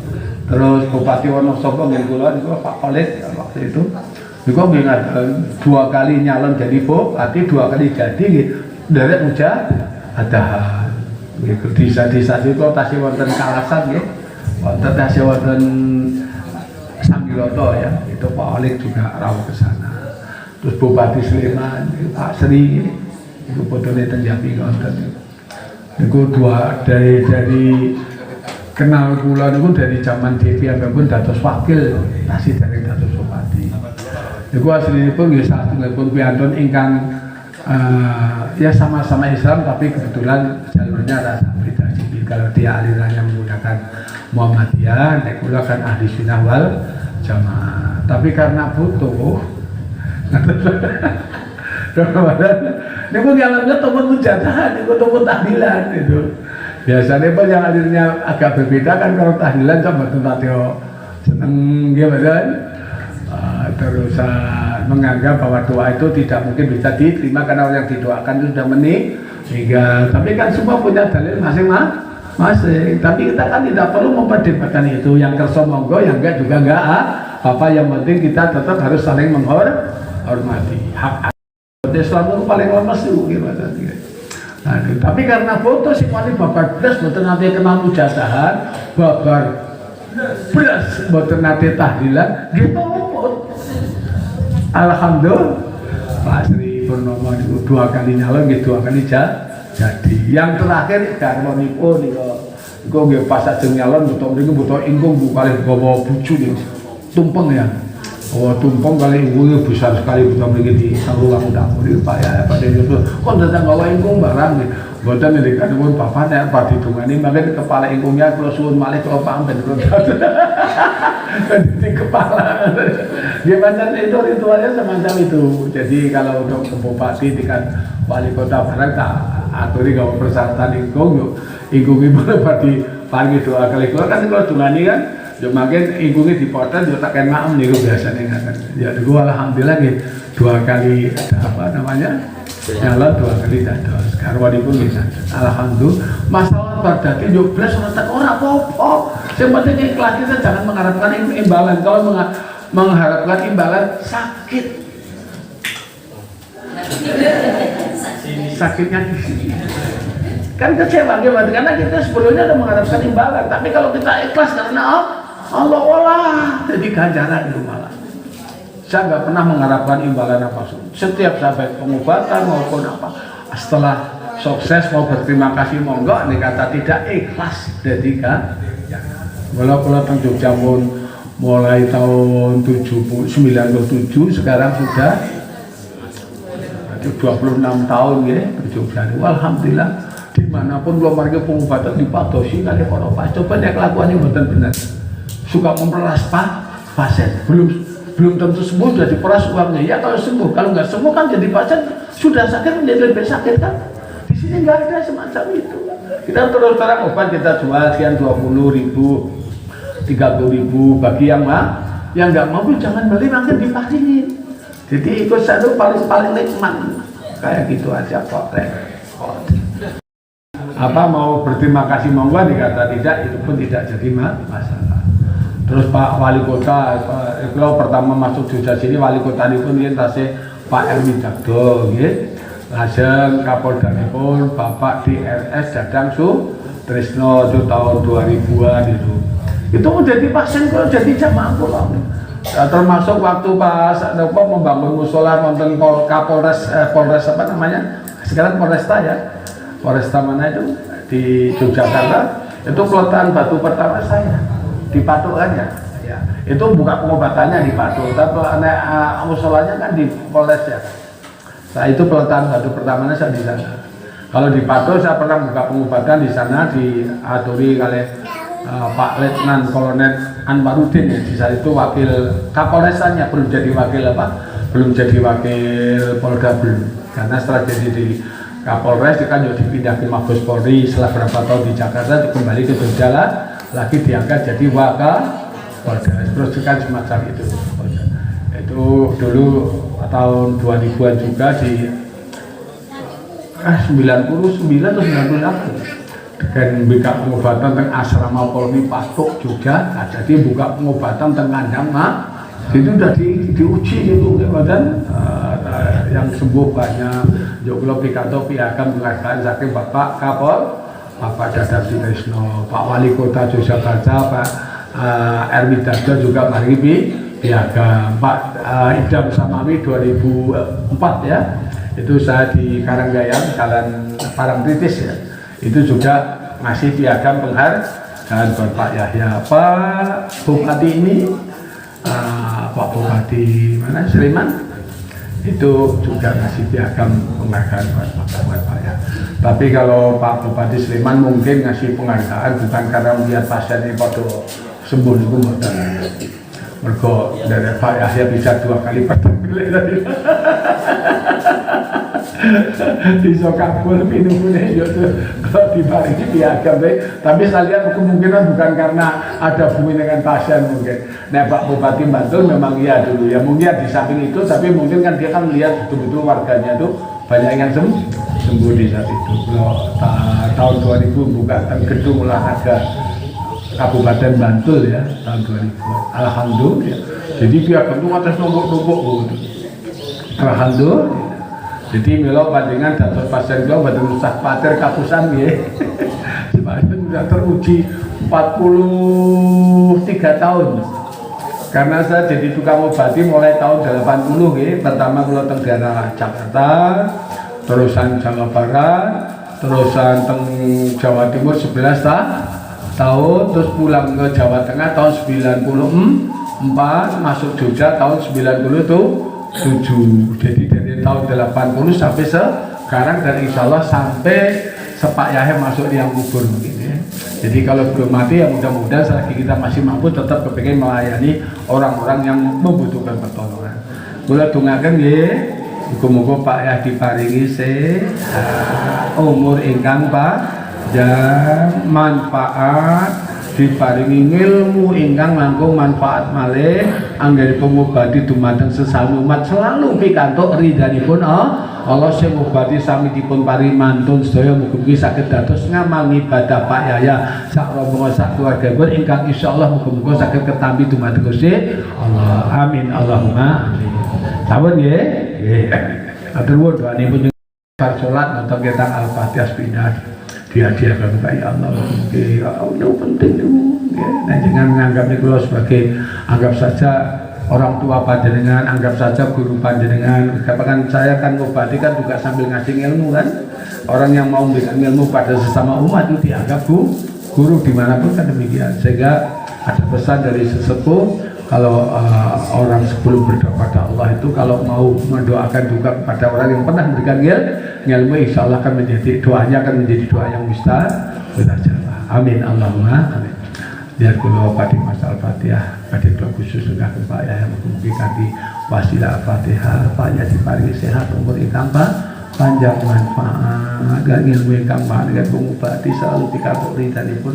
Terus Bupati Wonosobo nggih kula niku Pak Khalid waktu itu. Niku nggih 2 kali nyalon jadi bupati, 2 kali jadi nggih nderek mujadahan. Desa-desa itu tasih wonten Kalasan nggih. Wonten tasih wonten Sambiloto ya. Itu Pak Alik juga rawuh ke sana. Terus Bupati Sleman Pak Sri itu fotone teng Jambi wonten. Niku dari kenal kula niku dari zaman DPR pun dados wakil tasih dari dados bupati. Niku aslinipun nggih satunggalipun piyantun ingkang ya sama-sama Islam tapi kebetulan jalurnya rasa beda sipil. Kalau dia alirannya menggunakan Muhammadiyah, nek kula kan ahli sunnah wal jamaah. Tapi karena butuh Niku ngalami tempat mujadahan, niku tempat tahlilan itu. Biasanya Pak yang hadirnya agak berbeda kan kalau tahlilan coba tunatio seneng gimana terus menganggap bahwa doa itu tidak mungkin bisa diterima karena orang yang didoakan itu sudah meninggal. Tapi kan semua punya dalil masing-masing. Tapi kita kan tidak perlu memperdebatkan itu. Yang kerso monggo, yang enggak juga enggak apa. Yang penting kita tetap harus saling menghormati. Hak Islam itu paling lemes itu gimana? Nah, tapi karena foto si wali babar belas betul nanti kena mujadahan, babar belas betul nanti tahlilan, gitu pun. Alhamdulillah, Pak Sri Purnomo itu 2 kali nyalon, gitu 2 kali jadi. Yang terakhir karena nipu nih kok nggak pas aja nyalon, butuh ingkung kali bawa bucu nih, tumpeng ya. Oh tumpeng kali ingkungnya besar sekali, butuh begini di ruang dapur itu Pak ya, pada itu kok datang bawa ingkung barang nih. Buatan ini kan pun bapaknya Pak ditungani, makanya kepala ingkungnya kalau suun malik kalau paham dan di kepala. Gimana itu ritualnya semacam itu. Jadi kalau untuk bupati tingkat wali kota barang tak aturi kalau persyaratan ingkung ibu berarti pagi doa kali keluar kan kalau tungani kan, yo makin ingkungnya dipotong yo tak kena maem nih biasanya kan. Ya gua alhamdulillah nih 2 kali apa namanya? Nyalon 2 kali dados. Karwanipun bisa. Alhamdulillah. Masalah bardati yo blas ora apa-apa. Yang penting ikhlas, kita jangan mengharapkan imbalan. Kalau mengharapkan imbalan sakit. Sakitnya di sini. Kan kecewa gimana? Karena kita sebelumnya ada mengharapkan imbalan. Tapi kalau kita ikhlas karena Allah jadi ganjaran itu malah. Saya nggak pernah mengharapkan imbalan apapun. Setiap sampai pengobatan maupun apa, setelah sukses mau berterima kasih monggo, ini kata tidak ikhlas. Jadi kan, kalau teng Jogja pun mulai tahun 97 sekarang sudah 26 tahun ya di Jogja. Alhamdulillah dimanapun belum pergi pengobatan dipatosi kali para Pak. Coba dia kelakuan yang benar-benar suka memperas pasien belum tentu sembuh sudah diperas uangnya. Ya kalau sembuh, kalau nggak sembuh kan jadi pasien sudah sakit menjadi lebih sakit kan. Di sini nggak ada semacam itu. Kita terus terang obat kita jual sekian 20.000, 30.000 bagi yang nggak mampu jangan beli nanti dipakinin. Jadi ikut satu paling nikmat kayak gitu aja kok. Apa mau berterima kasih monggo dikata tidak itu pun tidak jadi masalah. Terus Pak Wali Kota, kalau pertama masuk Jogja sini Wali Kota ini pun tasnya Pak Ermi Dagdo, lajeng Kapolda pun Bapak DRS Dadang Trisno itu tahun 2000-an itu. Itu menjadi pasien kalau jadi jamaah pulau. Termasuk waktu pas membangun musola nonton Kapolres Polres apa namanya? Sekarang Polresta ya. Polresta mana itu di Yogyakarta itu pelotan batu pertama saya. Di Patok aja, ya. Itu buka pengobatannya di Patok, tapi musolanya kan di Polres ya. Nah itu peletakan batu pertamanya saya di sana. Kalau di Patok saya pernah buka pengobatan di sana diaturi oleh Pak Letnan Kolonel Anwarudin ya. Di saat itu wakil Kapolresannya belum jadi wakil Polda belum. Karena setelah jadi di Kapolres itu kan dipindah ke Mabes Polri setelah berapa tahun di Jakarta kembali ke Jogja lagi diangkat jadi Wakapolda. Terus kan semacam itu. Itu dulu tahun 2000-an juga di 99 atau 98 dan buka pengobatan tentang asrama Polri Patok juga. Nah, jadi buka pengobatan tentang kandang itu udah diuji itu dan yang sembuh banyak. Joglo Pikanto piagam penghargaan saking Bapak Bapak Dadang Trisno, Pak Wali Kota Yogyakarta, Pak Ermi Dagdo juga mari piagam, Pak Idam Samawi 2004 ya, itu saya di Karanggayam, Jalan Parangtritis ya, itu juga masih piagam penghargaan buat Pak Yahya. Pak Bupati ini, Pak Bupati mana Sleman, itu juga ngasih piagam penghargaan buat Pak ya. Tapi kalau Pak Bupati Sleman mungkin ngasih penghargaan bukan karena melihat pasien ini pada sembuh itu mboten. Mergo dari Pak Yahya bisa 2 kali bertemu tadi. Iso kabul minumune yo kalau diparingi piagam tapi saya lihat kemungkinan bukan karena ada hubungan dengan pasien mungkin. Nah Pak Bupati Bantul memang iya dulu ya mungkin di samping itu tapi mungkin kan dia kan lihat betul-betul warganya tuh banyak yang sembuh di saat itu. Tahun 2000 buka gedung olahraga Kabupaten Bantul ya tahun 2000. Alhamdulillah. Jadi piagam itu atas nombok-nombok alhamdulillah. Jadi milo panjenengan dados pasien kula mboten usah patir kapusan nggih. Sebenarnya sudah teruji 43 tahun. Karena saya jadi tukang obati mulai tahun 80 nggih. Pertama kula teng daerah Jakarta, terusan Jawa Barat, terusan teng Jawa Timur 11 tahun, terus pulang ke Jawa Tengah tahun 94, masuk Jogja tahun 90 tuh 7. Jadi dari tahun 80 sampai sekarang dan insya Allah sampai Sepak Yahya masuk yang kubur mungkin ya. Jadi kalau belum mati ya mudah-mudahan selagi kita masih mampu tetap kepingin melayani orang-orang yang membutuhkan pertolongan. Kula dungaken nggih, muga-muga Pak Yah diparingi sehat, umur ingkang panjang, manfaat, diparingi ilmu ingkang langkung manfaat malih anggenipun ngobati dumateng sesami umat selalu pikantuk ridhanipun Allah sing ngobati sami dipun paringi mantun sedaya mugi-mugi saged dados ngamal ibadah Pak Yahya sak rombongan sak keluargipun ingkang insyaallah mugi-mugi saged ketampi dumateng Gusti Allah. Amin Allahumma amin. Sampun nggih. Nggih. Atur nuwun doanipun bar salat nonton kita Al-Fatihah pindah dihadiahkan kepada Allah. Oke, penting itu. Nah, jangan menganggap ini sebagai anggap saja orang tua panjenengan, anggap saja guru panjenengan. Kapan saya kan ngobati kan juga sambil ngasih ilmu kan. Orang yang mau memberikan ilmu pada sesama umat itu dianggap guru dimanapun kan demikian. Sehingga ada pesan dari sesepuh. Kalau orang sebelum berdoa pada Allah itu kalau mau mendoakan juga kepada orang yang pernah memberikan ilmu, insya Allah akan menjadi doanya akan menjadi doa yang mustajabah. Amin Allahumma amin. Biar kula pada masa Al-Fatihah pada doa khusus sudah Pak Yahya mugi kanthi wasilah Al-Fatihah Pak Yahya diparingi sehat umur ingkang panjang manfaat dan ilmu ingkang panjang pengobati selalu pikantuk ridhanipun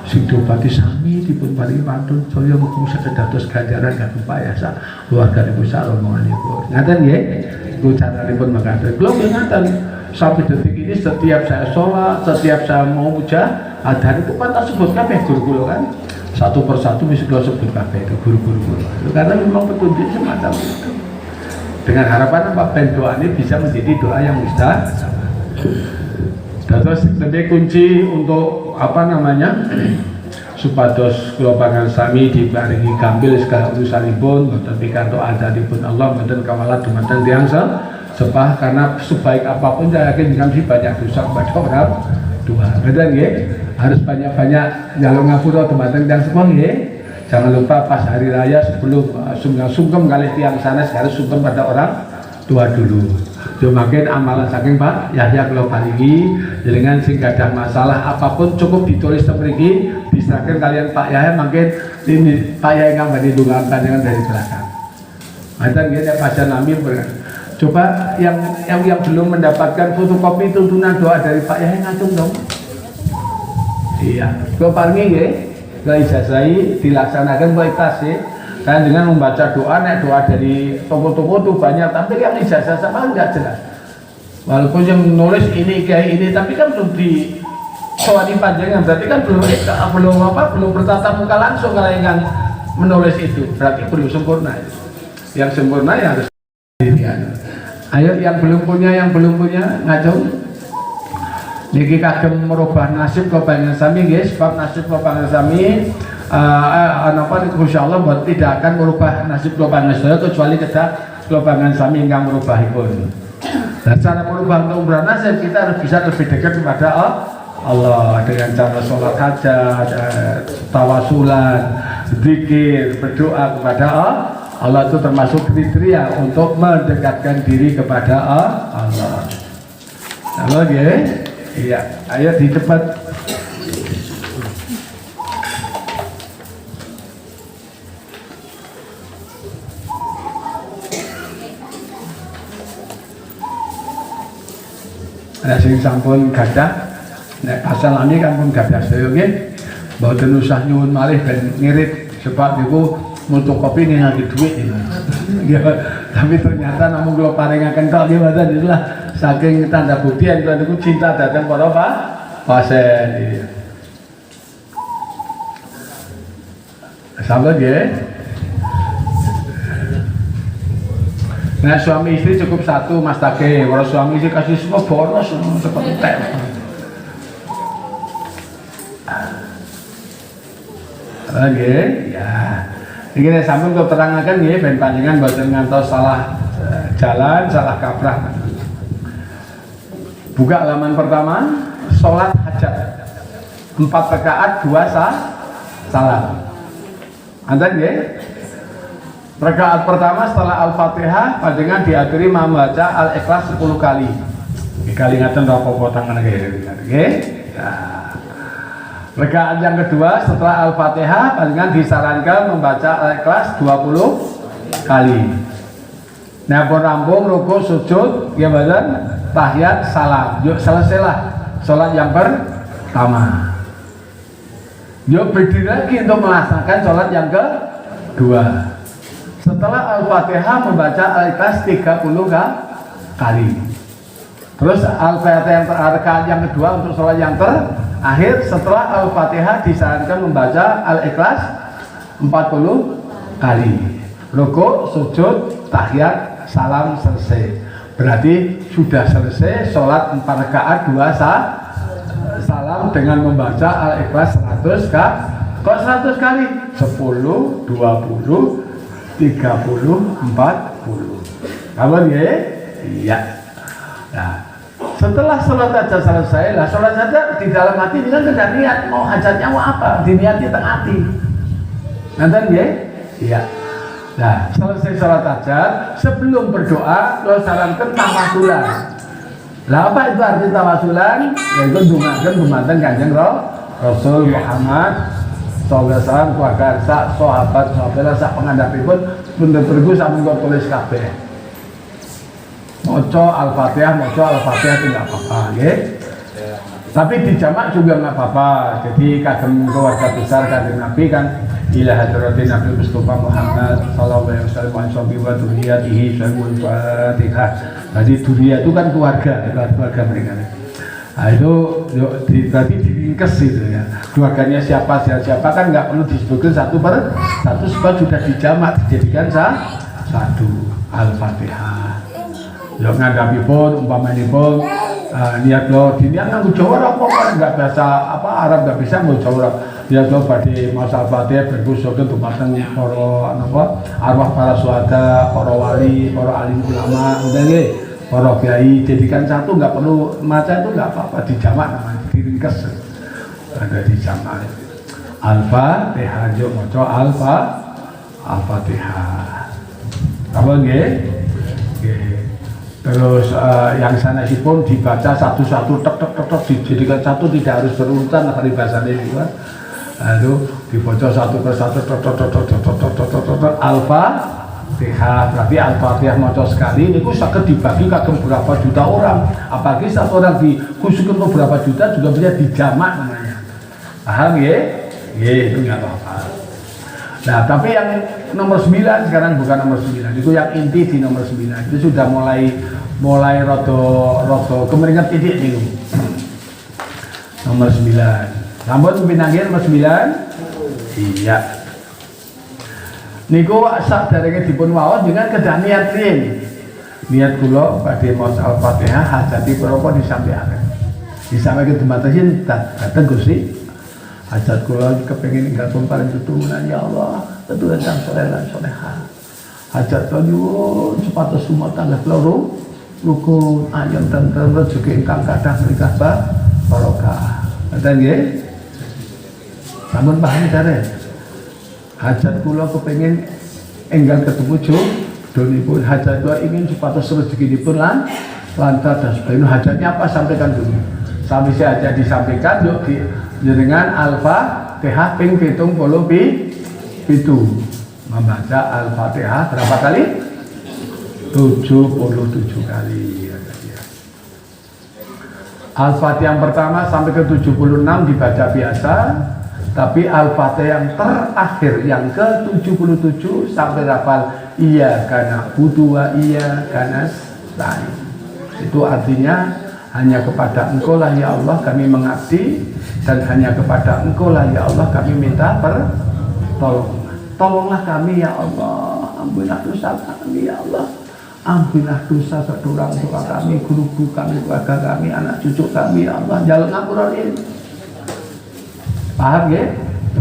sidopati sami dipun paringi pantun saya mugi saged dados ganjaran kagem Pak Yahya keluarganipun sak rombonganipun. Ngaten nggih iku caranipun mekaten. Kula ngaten sampai detik ini setiap saya sholat, setiap saya mau muja adzan itu kan tak sebut kabeh guru-guru kan. Satu persatu mesti kula sebut kabeh itu guru-guru. Karena memang petunjuk semacam itu. Dengan harapan apa doa ini bisa menjadi doa yang mustajab. Terus lebih kunci untuk apa namanya supados kula pangan sami diparingi gampil segala urusanipun mboten pikantuk adzanipun Allah mboten kawalat dumateng tiyang sepah karena sebaik apapun saya yakin kami banyak dosa kepada orang tua. Betul nggih? Harus banyak-banyak njaluk ngapura dumateng tiyang sepah nggih. Jangan lupa pas hari raya sebelum sungkem kali tiang sana harus sungkem pada orang tua dulu. Makin amalan saking Pak Yahya kalau paringi dengan sing gadah masalah apapun cukup ditulis mriki diserahkan kalian Pak Yahya makin ini Pak Yahya yang bani dungan panjangan dari belakang. Ada nggih Pak Janami coba yang belum mendapatkan fotokopi tuntunan doa dari Pak Yahya ngacung dong. Iya, kalau paringi nggih ijazah dilaksanakan baik tasih kan dengan membaca doa dari toko-toko itu banyak tapi yang ijazah sama enggak jelas walaupun yang menulis ini kayak ini tapi kan belum di soalnya panjangnya berarti kan belum bertatap muka langsung kalau yang menulis itu berarti belum sempurna yang sempurna ya harus ayo yang belum punya ngajung niki kagem merubah nasib kebanyakan sami guys sebab nasib kebanyakan sami insyaallah buat tidak akan merubah nasib kebanyakan saya kecuali kita kebanyakan sami yang merubahipun. Dan cara merubah untuk umrah nasib kita harus bisa lebih dekat kepada Allah dengan cara sholat hajat, tawasulan, zikir, berdoa kepada Allah itu termasuk kriteria untuk mendekatkan diri kepada Allah. Halo ya. Iya, ayo di cepat. nek sing sampun gadah nek pasal ini kan pun gadah sedaya nggih mboten usah nyuwun malih ben ngirit sebab niku mutu kopi ngangge dhuwit ya tapi ternyata namung kula paringaken tok nggih mboten itulah saking tanda bukti yen kula niku cinta dhateng para pasien sahabat ya. Nah suami istri cukup satu mas take, kalau suami istri kasih semua boros seperti teh. Oke, ya. Ini sambil kau terangkan ya, ben panjenengan boten ngantos salah jalan, salah kaprah. Buka halaman pertama, sholat hajat 4 rakaat 2 salam. Anda ya? Rakaat pertama setelah Al-Fatihah panjenengan diakhiri membaca Al-Ikhlas 10 kali. Kali ngaten apa tangan nggih. Nah. Rakaat yang kedua setelah Al-Fatihah panjenengan disarankan membaca Al-Ikhlas 20 kali. Nah, pun rampung rukuk sujud ya badan tahiyat salam. Yuk selesailah salat yang pertama. Yuk berdiri lagi untuk melaksanakan sholat yang kedua. Setelah Al-Fatihah membaca Al-Ikhlas 30 kali. Terus Al-Fatihah rakaat yang kedua untuk sholat yang terakhir setelah Al-Fatihah disarankan membaca Al-Ikhlas 40 kali. Rukuk, sujud, tahiyat, salam selesai. Berarti sudah selesai sholat 4 rakaat 2 salam dengan membaca Al-Ikhlas 100 kali. Kok 100 kali? 10, 20, 30, 40. Kamu ya? Iya. Nah, setelah sholat hajat selesai, lah sholat hajat di dalam hati ini kan sudah niat mau hajatnya mau apa? Diniati tengah hati. Nanti ya? Iya. Nah, selesai sholat hajat, sebelum berdoa, lo sarankan tawasulan. Lah apa itu arti tawasulan? Yaitu dungaken dumateng Kanjeng Rasul Muhammad sallallahu alaihi wasallam keluarga sahabat sak pengandhapipun bener-bener sampun kok tulis kabeh. Maca Al-Fatihah tidak apa-apa, nggih. Tapi di jamak juga nggak apa-apa. Jadi kagem keluarga besar Kanjeng Nabi kan ila hadratin Nabi Mustafa Muhammad sallallahu alaihi wasallam wa dzurriyyatihi sallallahu Fatihah. Jadi dunia itu kan keluarga mereka. Nah itu berarti diringkes itu ya. Keluarganya siapa kan nggak perlu disebutkan satu per satu sebab sudah dijamak dijadikan satu Al-Fatihah. Yo ngadapi pun umpamanya pun niat lo diniat nganggo Jawa apa nggak bahasa apa Arab nggak bisa nganggo Jawa. Niat lo badhe maca Al-Fatihah berkusoken dumateng para arwah para syuhada, para wali, para alim ulama, nggih. Para kiai jadikan satu nggak perlu maca itu nggak apa-apa dijamak namanya diringkes ada dijamak Al-Fatihah jo maca Al-Fatihah apa nggih terus yang sana pun dibaca satu-satu tek dijadikan satu tidak harus berurutan hari bahasanya itu kan lalu dibaca satu persatu Al-Fatihah, berarti Al-Fatihah maca sekali ini saged dibagi kagem berapa juta orang. Apalagi satu orang dikhususkan untuk berapa juta juga bisa dijamak namanya. Paham ya? Ya itu nggak apa-apa. Nah tapi yang nomor 9 sekarang bukan nomor 9, itu yang inti di nomor 9 itu sudah mulai rodo kemeringat titik nih. Nomor 9. Namun pinanggih nomor 9. Iya. Niku sak derenge dipun waos dengan kedah niat riyin. Niat kula badhe maos Al-Fatihah hajati menapa disampaikan. Disampaikan dumateng dateng Gusti. Hajat kula kepengin ninggalipun paling tutunan ya Allah, keturunan yang saleh lan salehah. Hajat kula nyuwun supados sumur tangga kula rukun ayam dan rezeki ingkang kathah menikah barokah. Ngoten nggih. Sampun paham jare. Hajat kula kepengin enggal ketemu jodohipun hajat kula ingin supados rezekinipun lancar dan sebagainya. Hajatnya apa sampaikan dulu. Sampai saja disampaikan yuk dengan Al-Fatihah ping 77 membaca Al-Fatihah berapa kali? 77 kali. Al-Fatihah yang pertama sampai ke 76 dibaca biasa, tapi Al-Fatihah yang terakhir yang ke 77 sampai hafal iyyaka na'budu wa iyyaka nasta'in. Itu artinya hanya kepada Engkau lah ya Allah kami mengabdi, dan hanya kepada Engkau lah ya Allah kami minta pertolongan. Tolonglah kami ya Allah, ampunilah dosa kami ya Allah, ampunilah dosa saudara tua kami, guru-guru kami, keluarga kami, anak cucu kami ya Allah, jalur ngapurin. Paham ya?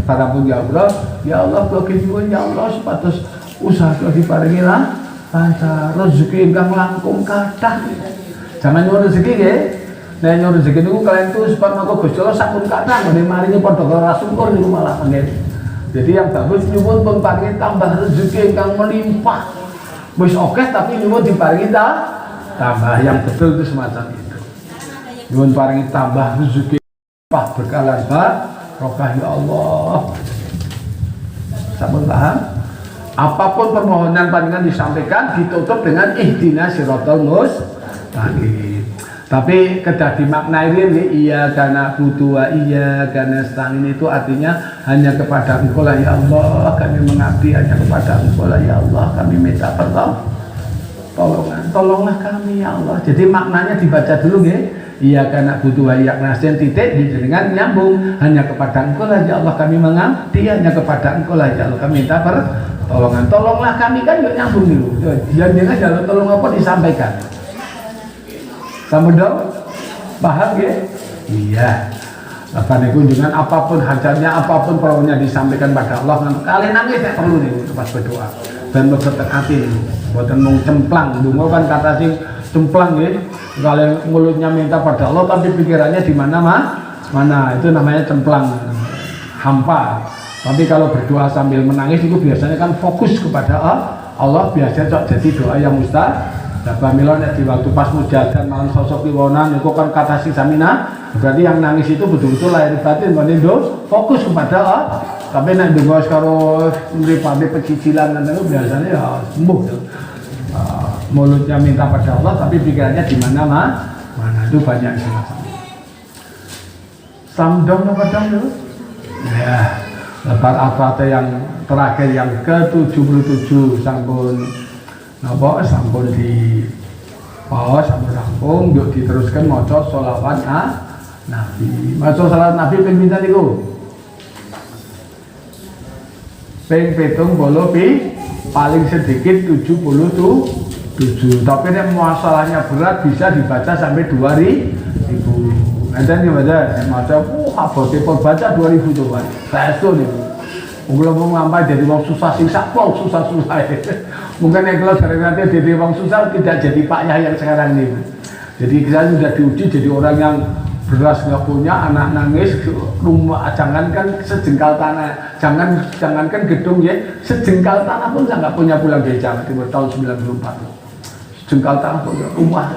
Para pun ya Allah blogin ya Allah sepatus usaha kau diparingi lah lancar, rezeki ingkang langkung kathah. Jangan nyuwun rezeki nggih. Nek nyuwun rezeki niku kalian tuh supaya maka Gusti Allah sampun kathah ngene maringi padha karo rasulipun niku malah nggih. Jadi yang bagus nyuwun pun paringi tambah rezeki ingkang melimpah. Wis oke tapi nyuwun diparingi tambah, yang betul itu semacam itu. Nyuwun paringi tambah rezeki limpah berkalan barokah ya Allah. Sampun paham? Apapun permohonan panjenengan disampaikan ditutup dengan ihdinas siratal mustaqim. Tapi kedah dimaknai ini iyyaka na'budu wa iyyaka nasta'in itu artinya hanya kepada Engkau lah ya Allah kami mengabdi, hanya kepada Engkau lah ya Allah kami minta pertolongan. Tolonglah kami ya Allah. Jadi maknanya dibaca dulu ya. Iyyaka na'budu wa iyyaka nasta'in titik dengan nyambung, hanya kepada Engkau lah ya Allah kami mengabdi, hanya kepada Engkau lah ya Allah kami minta pertolongan. Tolonglah kami kan yuk nyambung dulu. Jangan jalur tolong apa disampaikan. Kamu dong, paham ya? Iya. Bahkan kunjungan apapun hajatnya, apapun perlunya disampaikan pada Allah. Kalian nangis tidak perlu nih pas berdoa. Dan berdekat hati, buatan mau cemplang. Dulu kan kata sih cemplang ya. Kalian mulutnya minta pada Allah, tapi pikirannya di mana mana itu namanya cemplang, hampa. Tapi kalau berdoa sambil menangis itu biasanya kan fokus kepada Allah. Biasanya jadi doa yang mustajab. Dabah milon di waktu pas mujadan malam sosok piwonan itu kan kata si Samina, berarti yang nangis itu betul-betul lahir batin menindo fokus kepada Allah. Tapi nek donga karo mripate pecicilan itu biasanya ya sembuh. Mulutnya minta pada Allah tapi pikirannya di mana itu banyak semacam. Samdom apa dong itu? Ya, lebar Al-Fatihah yang terakhir yang ke-77 sampun sampun di pause sampun rampung, yuk diteruskan maca sholawat Nabi. Maca sholawat Nabi ping pinten niku? Ping 70 paling sedikit 77. Tapi nek masalahnya berat bisa dibaca sampai 2000. Nanti nih baca, abote baca 2000 coba. Saya tuh nih. Kalau mau ngampai dari wong susah sisa, susah. Mungkin yang kalau nanti dari wong susah tidak jadi Pak Yahya yang sekarang ini. Jadi kita sudah diuji jadi orang yang beras nggak punya, anak nangis, rumah jangankan sejengkal tanah, jangankan gedung ya, sejengkal tanah pun saya nggak punya pulang dari Jawa Timur tahun 94. Sejengkal tanah pun rumah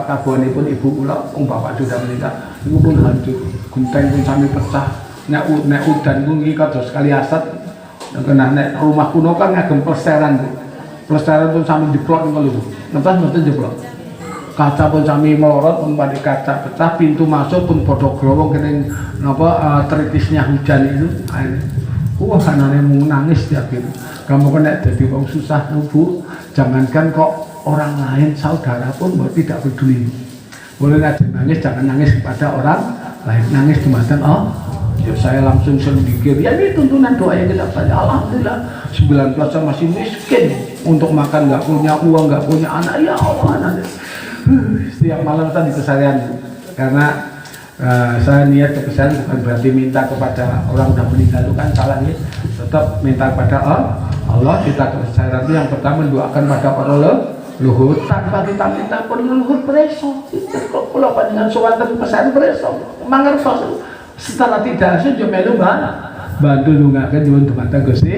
kabuan pun ibu ulang, bapak sudah meninggal, itu pun hancur, genteng pun sampai pecah. Nek udan ku iki kados sekali asat. Nek rumah kuno kan ngagem plesteran. Plesteran pun sami jeblok niku lho. Napa mboten jeblok. Kaca pun sami melorot pun pada kaca pecah, pintu masuk pun padha growong kene napa tritisnya hujan itu. Wah kanane mung nangis tiap itu. Kamu kan nek dadi wong susah Bu, jangankan kok orang lain saudara pun tidak peduli. Boleh nangis jangan nangis kepada orang lain, nangis dumateng ya saya langsung sedikit ya ini tuntunan doa yang kita baca. Alhamdulillah 19 saya masih miskin, untuk makan nggak punya uang, nggak punya anak, ya Allah setiap malam tadi keseharian. Karena saya niat keseharian bukan berarti minta kepada orang udah meninggal, itu kan salah ya. Tetap minta kepada Allah. Kita keseharian itu yang pertama mendoakan pada para leluhur, tanpa kita minta pun leluhur preso. Kalau panjenengan sowan teng pesan preso mangertos. Setelah tidak sujud melu bantu nungakan nyuwun dumateng Gusti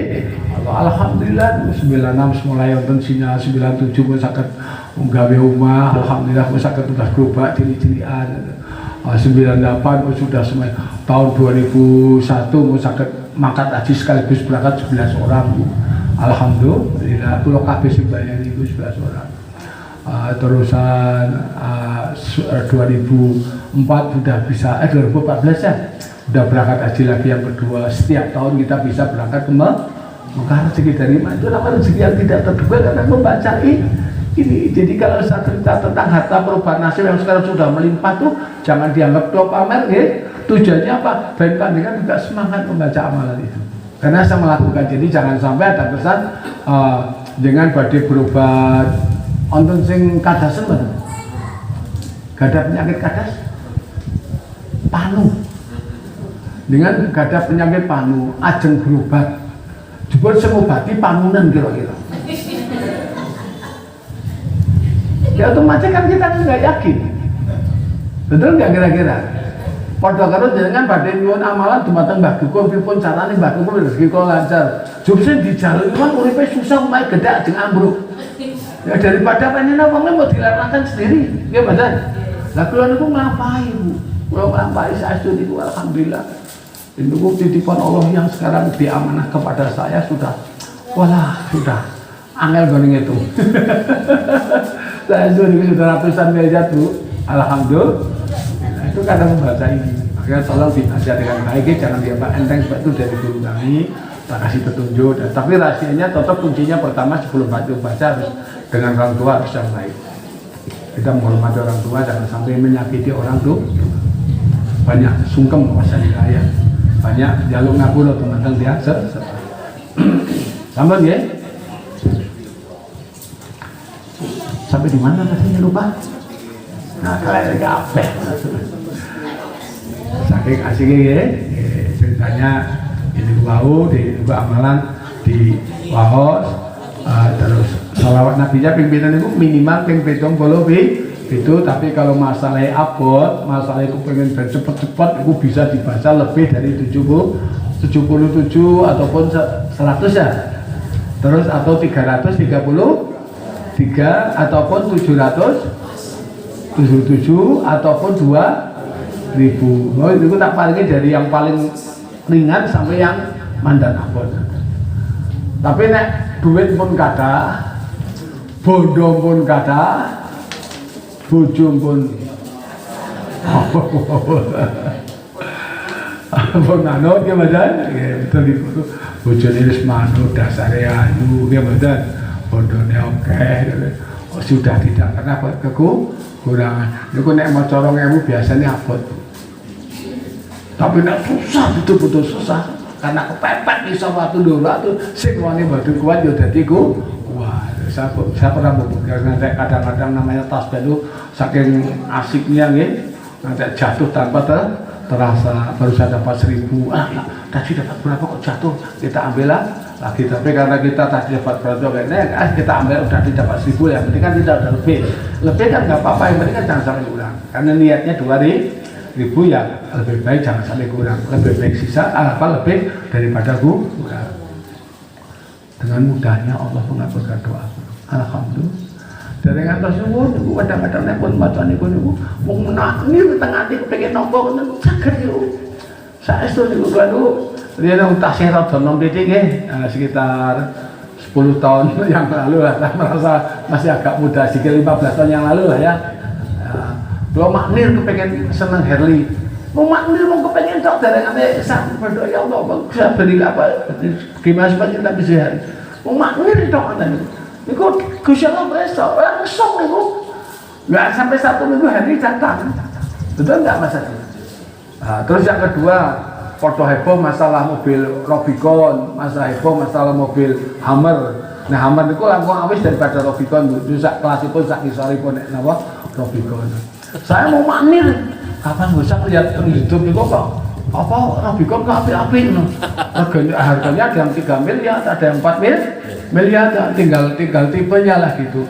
Allah. Alhamdulillah 96 mulai wonten sinyal 97 pun saged nggawe omah. Alhamdulillah pun saged tugas gerobak cilik-cilikan. 98 pun sudah semai. Tahun 2001 pun saged mangkat haji sekaligus berangkat 11 orang. Alhamdulillah kula kabeh sembahyang niku 11 orang. terusan 2004 sudah bisa 2014 ya sudah berangkat haji lagi yang kedua. Setiap tahun kita bisa berangkat ke Mekah. Rezeki dari mana? Itu namanya rezeki yang tidak terduga karena membaca ini. Jadi kalau saya cerita tentang harta perubahan nasib yang sekarang sudah melimpah tuh jangan dianggap doa pamer ya. Tujuannya apa? Ben panjenengan juga semangat membaca amalan itu. Karena saya melakukan, jadi jangan sampai ada kesan dengan badai berobat onten sing kadasen betul. Gadah penyakit kadas panu. Dengan gadah penyakit panu ajeng berobat. Jebul sing ngobati panunan kira-kira. Ya otomatis kan kita nggak yakin. Betul nggak kira-kira? Padha karo jenengan badhe nyuwun amalan dumateng Mbah Dukun pripun carane Mbah Dukun rezeki kula lancar. Jub sing dijaluk kan uripe susah omahe gedhak jeung ambruk. Ya daripada pengen wong mau dilarangkan sendiri, nggih mboten. Lah kula niku nglampahi Bu. Kula nglampahi saestu niku alhamdulillah. Niku titipan Allah yang sekarang diamanah kepada saya sudah angel gone itu. Saya sudah ratusan miliar Bu. Alhamdulillah. Itu kadang membaca ini, makanya tolong dibaca dengan baik, jangan dianggap enteng sebab itu dari guru kami, tak kasih petunjuk. Tapi rahasianya tetap kuncinya pertama sebelum baca harus dengan orang tua harus yang baik. Kita menghormati orang tua, jangan sampai menyakiti orang tua. Banyak sungkem masa raya, banyak jalur ngapura teman-teman dia sampai ya. Sampai di mana rasanya lupa? Nah, kalian apa? Saking asiknya ya, ceritanya ini wau di amalan di Wahos, terus salawat nabinya pimpinan itu minimal ping 70 itu, tapi kalau masalah abot, masalah itu pengen cepet-cepet, itu bisa dibaca lebih dari 77 ataupun 100 ya, terus atau 333 ataupun 777 ataupun 2000. Oh, itu tak palingnya dari yang paling ringan sampai yang mandan abot. Tapi nek duit pun kata, bodoh pun kata, bojo pun apa manut ya badan, betul itu. Bojone wis manut dasare ayu ya badan, bondone oke. Sudah tidak karena kekurangan. Niku nek maca 2000 biasanya abot. Tapi nek susah betul-betul susah karena kepepet iso waktu dora tuh sing wani badhe kuat yo dadi ku. Wah, saya pernah karena kadang-kadang namanya tasbih itu saking asiknya nggih, nanti jatuh tanpa terasa baru saya dapat 1000. Tadi dapat berapa kok jatuh? Kita ambil lagi, tapi karena kita tadi dapat berapa kayaknya kita ambil udah didapat 1000 ya, penting kan tidak ada lebih kan nggak apa-apa, yang penting kan jangan sampai kurang karena niatnya 2000 ya lebih baik jangan sampai kurang, lebih baik sisa lebih daripada kurang. Dengan mudahnya Allah mengabulkan doa. Alhamdulillah. Dari ngantos niku kadang-kadang pun maca niku mung menakni tengah ati kepengin nampa ngoten saged niku. Saestu niku kula riyen tasih rada nom titik nggih, sekitar 10 tahun yang lalu lah, saya merasa masih agak muda, sekitar 15 tahun yang lalu lah ya. Kalau maknir kepengen seneng Herli, mau maknir mau kepengen tok darengane sak berdoa ya Allah, bisa beri apa? Gimana supaya kita bisa mau maknir tok ngoten. Niku Gusti Allah besok langsung niku. Enggak sampai 1 minggu hari datang. Betul enggak Mas Adi? Terus yang kedua, foto heboh masalah mobil Rubicon, masalah mobil Hummer. Nah Hummer niku langkung awis daripada Rubicon, sak kelasipun sak kisoripun nek napa Rubicon. Saya mau maknir, kapan bisa lihat YouTube itu kok apa Rubicon kok api-api no. Harganya ada yang 3 miliar, ada yang 4 miliar, tinggal tipenya lah gitu.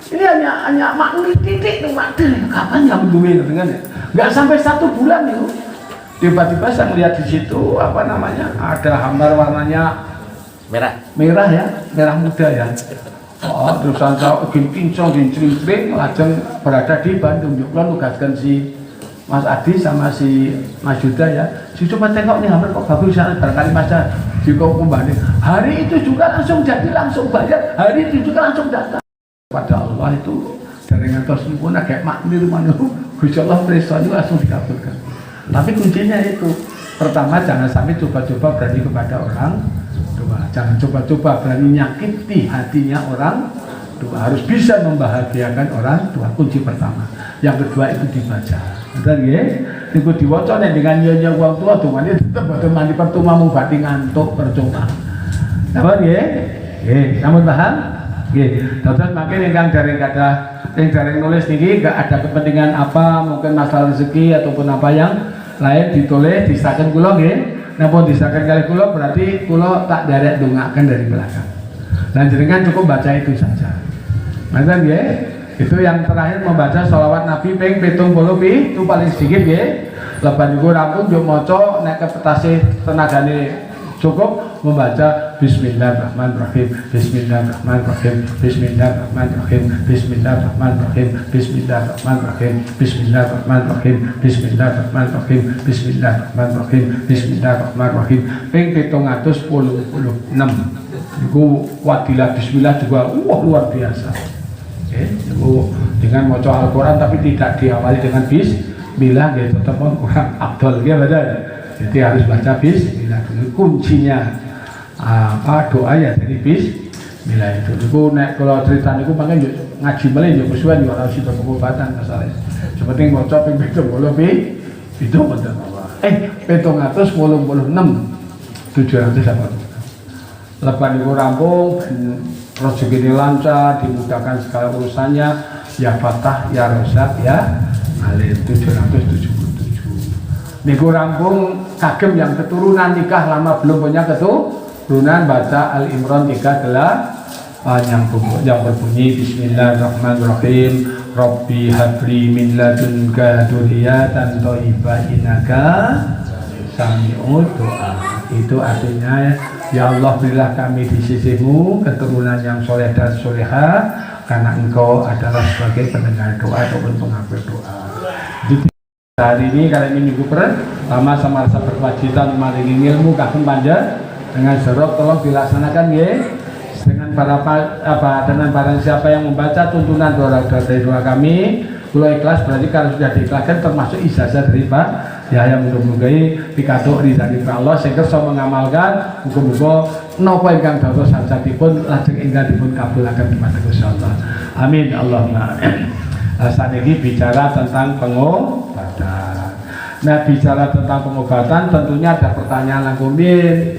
Ini hanya maknir titik tuh maknir, kapan yang duwe dengan ya? Nggak sampai 1 bulan itu. Tiba-tiba saya melihat di situ apa namanya ada Hummer warnanya merah ya, merah muda ya. Oh, terus saya kincong cring lajeng berada di Bandung. Juga nugaskan si Mas Adi sama si Mas Yuda ya. Si coba tengok nih Hummer kok bagus ya, barangkali Mas juga membanding. Hari itu juga langsung jadi, langsung bayar. Hari itu juga langsung datang. Pada Allah itu dari ngantos pun agak maknir mana Gusti Allah presto itu langsung dikabulkan. Tapi kuncinya itu pertama jangan sampai coba-coba berani kepada orang tua, jangan coba-coba berani nyakiti hatinya orang tua, harus bisa membahagiakan orang tua, kunci pertama. Yang kedua itu dibaca, betul ya? Itu diwaca dengan nyonya orang tua tuh ini tetap betul mandi pertama mubati ngantuk percuma. Apa ya? Namun paham? Terus makin yang dari nulis ini gak ada kepentingan apa, mungkin masalah rezeki ataupun apa yang lain ditulis disaken kula nggih. Napa disaken kali kula berarti kula tak derek dongaken dari belakang. Dan jenengan cukup baca itu saja. Mangken nggih. Itu yang terakhir membaca sholawat Nabi ping 70 itu paling sedikit nggih. Lepas niku rampung yo maca nek kepetase tenagane cukup membaca Bismillahirrahmanirrahim, Bismillahirrahmanirrahim, Bismillahirrahmanirrahim, Bismillahirrahmanirrahim, Bismillahirrahmanirrahim, Bismillahirrahmanirrahim, Bismillahirrahmanirrahim, Bismillahirrahmanirrahim, Bismillahirrahmanirrahim. Ping 786. Iku wadilah Bismillah juga luar biasa. Itu dengan maca Al-Quran tapi tidak diawali dengan Bismillah, gitu tetap kurang abdul, gitu betul. Jadi harus baca Bismillah dulu. Kuncinya doa ya dari Bismillah itu. Itu nek kalau cerita niku mangke ngaji meleh yo kesuwen yo ora sida pengobatan masalahnya. Seperti maca ping 70 itu betul Allah. 786 700 lepas niku rampung rezeki ini lancar, dimudahkan segala urusannya, ya Fatah, ya Rozak, ya Alim. 777 niku rampung kagem yang keturunan nikah lama belum punya keturunan baca Al Imran 38 yang berbunyi Bismillahirrahmanirrahim Rabbi habli min ladunka dzurriyyatan thayyibah innaka sami'ud du'a. Itu artinya ya Allah berilah kami di sisimu keturunan yang soleh dan soleha karena engkau adalah sebagai pendengar doa ataupun pengabul doa. Hari ini kali ini minggu pertama sama rasa berkewajiban maringi ilmu kagem panjang dengan serok tolong dilaksanakan ya dengan para siapa yang membaca tuntunan doa dari doa kami kalau ikhlas berarti kalau sudah diikhlaskan termasuk ijazah dari Pak Yahya mudah-mudahan pikatuk ridhani Allah sehingga saya mengamalkan muga-muga napa ingkang dados sajatipun lajeng ingkang dipun kabulaken dumateng Gusti Allah. Amin Allahumma. Saat ini bicara tentang pengobatan. Nah bicara tentang pengobatan tentunya ada pertanyaan langkung bin.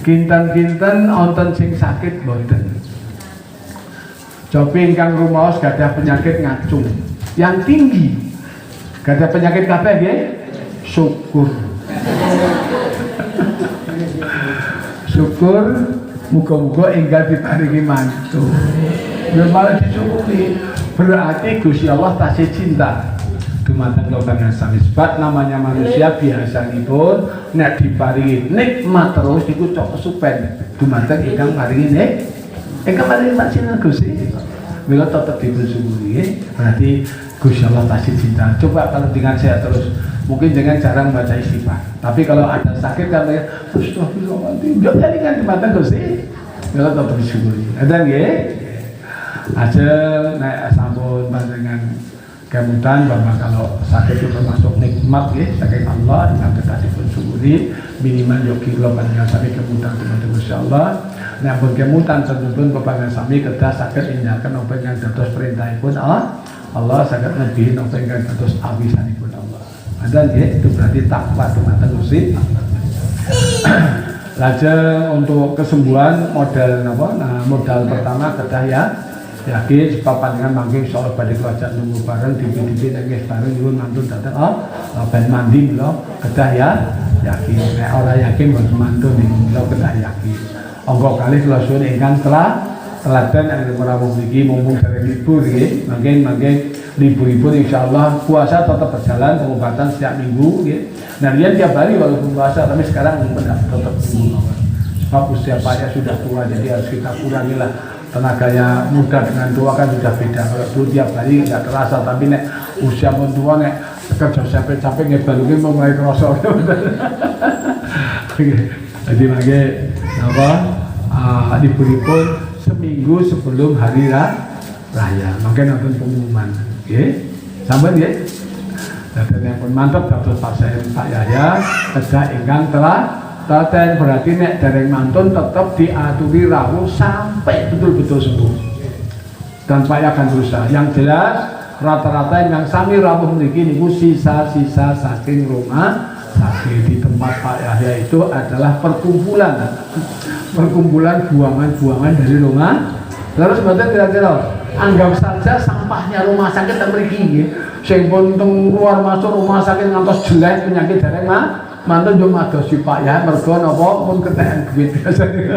Kinten-kinten onten sing sakit boten. Cobi ingkang rumaos gadah penyakit ngacung yang tinggi. Gadah penyakit kabeh nggih? Syukur. Syukur muga-muga enggal diparingi mantu. Ya malah disyukuri. Berarti Gusti Allah tasih cinta dumateng lobangan sami. Sebab namanya manusia biasanipun nek diparingi nikmat terus iku cok kesupen dumateng ingkang maringi ingkang maringi maksimal Gusti. Mila tetep disyukuri. Berarti Gusti Allah tasih cinta. Coba kalau dengan saya terus mungkin dengan cara membaca istighfar. Tapi kalau ada sakit kan ya astagfirullahaladzim. Jadi kan dumateng Gusti. Mila tetep disyukuri. Ada nggih? Aja naik sampun panjenengan kemudian bahwa kalau sakit itu termasuk nikmat ya saking Allah dengan kita disyukuri minimal yogi kula panjenengan sampai kemudian teman-teman insyaallah nek pun kemudian tentuipun kepanjenengan sami kedah saged indahkan apa ingkang dados perintahipun Allah saged nebihi apa ingkang dados awisanipun Allah. Ada nggih itu berarti takwa dumateng Gusti. Lajeng untuk kesembuhan modal napa? Nah, modal pertama kedah ya yakin sebab panjenengan mangke insyaallah badhe kelajak nunggu bareng dipi-dipi nggih bareng nyuwun mantun dateng ben mandi lho kedah ya yakin nek ora yakin mboten mantun lho kedah yakin angka kalih kula suwun ingkang teladan ing menawa mriki mumpung dereng libur nggih mangke libur-libur insyaallah puasa tetap berjalan pengobatan setiap minggu nggih nah riyen tiap hari walaupun puasa tapi sekarang tetap minggu sebab usia Pak sudah tua jadi harus kita kurangi lah tenaganya muda dengan tua kan sudah beda. Kalau dulu tiap hari nggak terasa, tapi nek usia pun tua nek kerja capek-capek ngebalungin mau mulai kerasa. Jadi lagi apa? Libur-libur seminggu sebelum hari raya. Mungkin nonton pengumuman, nggih. Sampun nggih. Dadene pun mantep dados pasien Pak Yahya kedah ingkang telah telaten, berarti nek dereng mantun tetap diaturi rawuh sampai betul-betul sembuh. Dan Pak Yahya akan berusaha. Yang jelas rata-rata yang sami rawuh mriki niku sisa-sisa saking rumah sakit. Di tempat Pak Yahya itu adalah perkumpulan buangan-buangan dari rumah. Terus mboten kira-kira anggap saja sampahnya rumah sakit ten mriki nggih. Sing pun teng luar masuk rumah sakit ngantos jelek penyakit dereng mantun yo madosi Pak Yahya mergo napa pun ketekan duit biasane.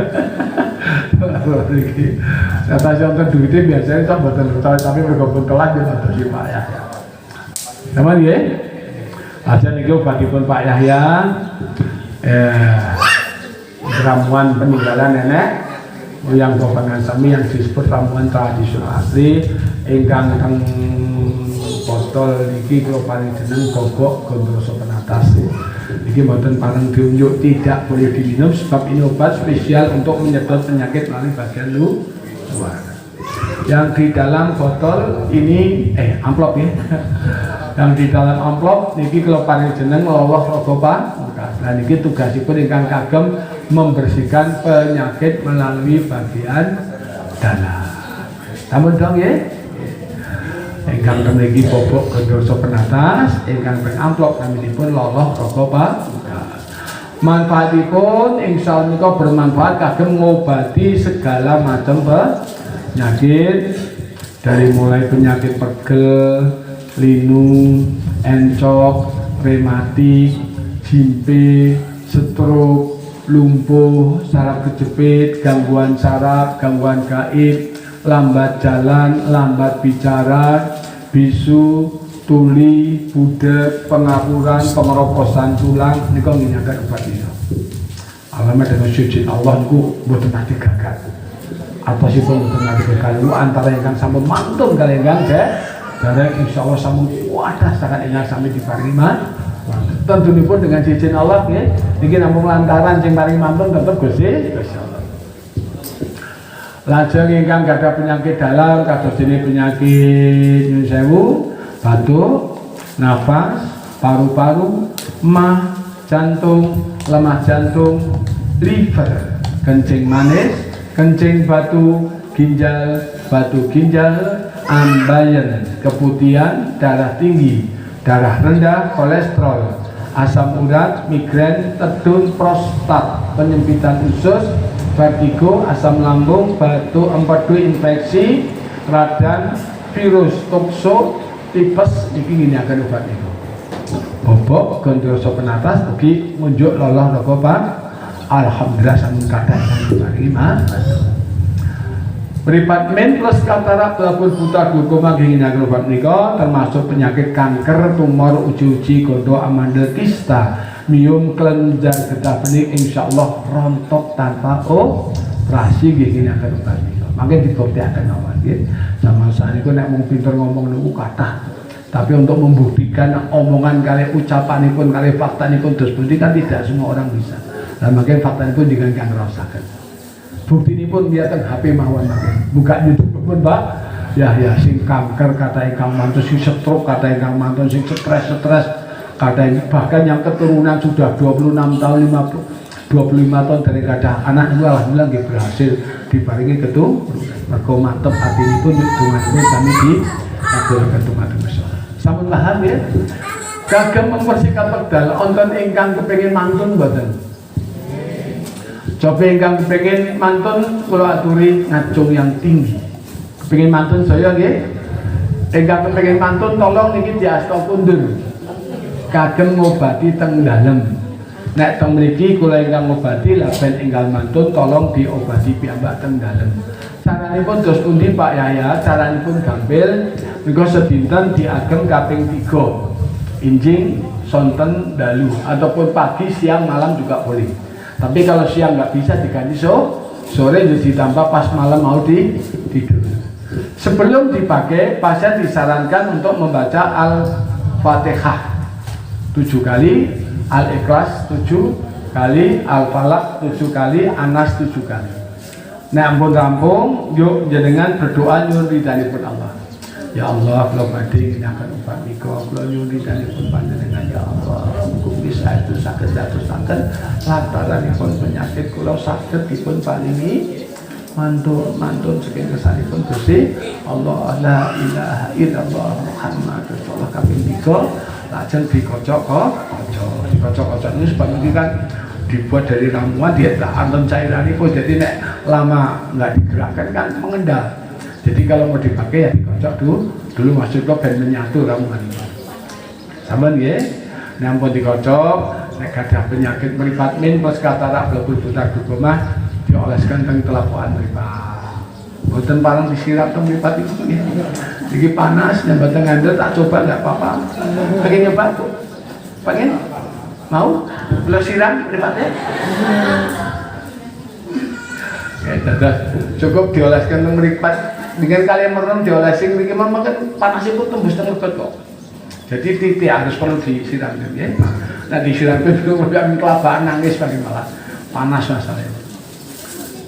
Iki kata contoh duitnya biasanya tak mboten tapi mergo pun telat yo madosi Pak Yahya. Sama nggih? Aja niki obatipun Pak Yahya ramuan peninggalan nenek yang bapak sami yang disebut ramuan tradisional asli ingkang teng botol niki kula paling jeneng gogok Gondroso Penatas. Niki mboten pareng diunjuk, tidak boleh diminum sebab ini obat spesial untuk menyedot penyakit melalui bagian luar. Yang di dalam botol ini amplop ya. Yang di dalam amplop niki kula paring jeneng loloh rogopa. Nah niki tugasipun ingkang kagem membersihkan penyakit melalui bagian dalam. Namun dong ya. Ingkang mriki bobok Gondroso Penatas, ingkang teng amplop naminipun loloh rogopa. Manfaatipun insyaallah menika bermanfaat kagem ngobati segala macam penyakit dari mulai penyakit pegel, linu, encok, rematik, jimpe, stroke, lumpuh, saraf kejepit, gangguan saraf, gangguan gaib, lambat jalan, lambat bicara, bisu, tuli, budek, pengapuran, pemerokosan tulang niku nginyaken obat ini. Alamat dengan izin Allah niku mboten nate gagal. Atasipun mboten nate gagal antara ingkang sampun mantun kali ingkang dereng insyaallah sampun wadah sangat ingkang sami diparingi tentunipun dengan izin Allah nggih. Niki namung lantaran sing paring mantun tetep Gusti Allah. Lajeng ingkang gadah penyakit dalam kados dene penyakit nyuwun sewu, batuk, nafas, paru-paru, mah, jantung, lemah jantung, liver, kencing manis, kencing batu ginjal, ambeien, keputihan, darah tinggi, darah rendah, kolesterol, asam urat, migrain, tedun, prostat, penyempitan usus, vertigo, asam lambung, batuk, empedu, infeksi, radang, virus, tokso, tipes, niki nginiaken obat niku. Bobok Gondroso Penatas ugi ngunjuk loloh rogopa. Alhamdulillah sampun kathah paringi Mripat men plus katarak pelabur buta glaukom nginaken obat nika termasuk penyakit kanker, tumor, uji-uji, gondo, amandel, kista, miom, kelenjar getah bening insyaallah rontok tanpa operasi nginaken obat nika. Mangke dibuktiaken awak nggih. Sama sakniku nek mung pinter ngomong niku kathah. Tapi untuk membuktikan omongan kali ucapanipun kali faktanipun terus pundi kan tidak semua orang bisa. Nah makanya faktanipun dengan kang rasakan. Bukti ini pun biarkan HP mawon makin. Buka YouTube pun Pak. Ya sing kanker kata ingkang mantun, sing stroke kata ingkang mantun, sing stres kata bahkan yang keturunan sudah 26 tahun 25 tahun dari kata anak itu alhamdulillah nggih berhasil diparingi keturunan. Mergo mantep atinipun dunganipun kami di ageng keturunan besar. Sampun paham ya? Kagem membersihkan pedal onten ingkang kepengin mantun mboten. Coba ingkang kepengin mantun kula aturi ngacung yang tinggi. Kepengin mantun saya nggih. Ingkang kepengin mantun tolong niki diasta kundur. Kagem ngobati teng dalem. Nek teng mriki kula ingkang ngobati lha ben ingkang mantun tolong diobati piyambak teng dalem. Caranipun dos pundi Pak Yahya? Caranipun gampil. Nika sedinten diagem kaping 3. Injing, sonten, dalu ataupun pagi, siang, malam juga boleh. Tapi kalau siang nggak bisa diganti sore ditambah pas malam mau tidur. Sebelum dipakai, pasien disarankan untuk membaca Al-Fatihah 7 kali, Al-Ikhlas 7 kali, Al-Falaq 7 kali, Anas 7 kali. Nek ampun rampung, yuk jenengan berdoa nyuwun ridhanipun Allah. Ya Allah, kula badhe nyinaken upah nika, kula nyuwun ridhanipun panjenengan ya Allah. Mugi saestu saged dadosaken lantaranipun penyakit kula saged dipun paringi mantun saking kersanipun Gusti Allah. La ilaha illallah Muhammadur Rasulullah kaping 3 lajeng dikocok-kocok ini sebab ini kan dibuat dari ramuan, dia tak antum cairanipun, jadi nek lama nggak digerakkan kan mengendal. Jadi kalau mau dipakai ya dikocok dulu maksudnya ben menyatu ramuan ini. Sampun nggih, nek pun dikocok, nek gadah penyakit mripat min plus katarak blebu buta glukoma dioleskan teng telapukan mripat. Boten parang disiram teng mripat itu nggih. Iki panas dan boten ngandel tak coba enggak apa-apa. Pengen nyoba tuh. Pengen? Mau? Belum siram mripatnya? Ya, dadah. Cukup dioleskan teng mripat. Dengan kalian merem diolesin mriki mawon kan panasipun tembus teng lebet kok. Jadi titik harus perlu disiram ya. Nah disiram itu kemudian kelabaan nangis paling malah panas masalahnya.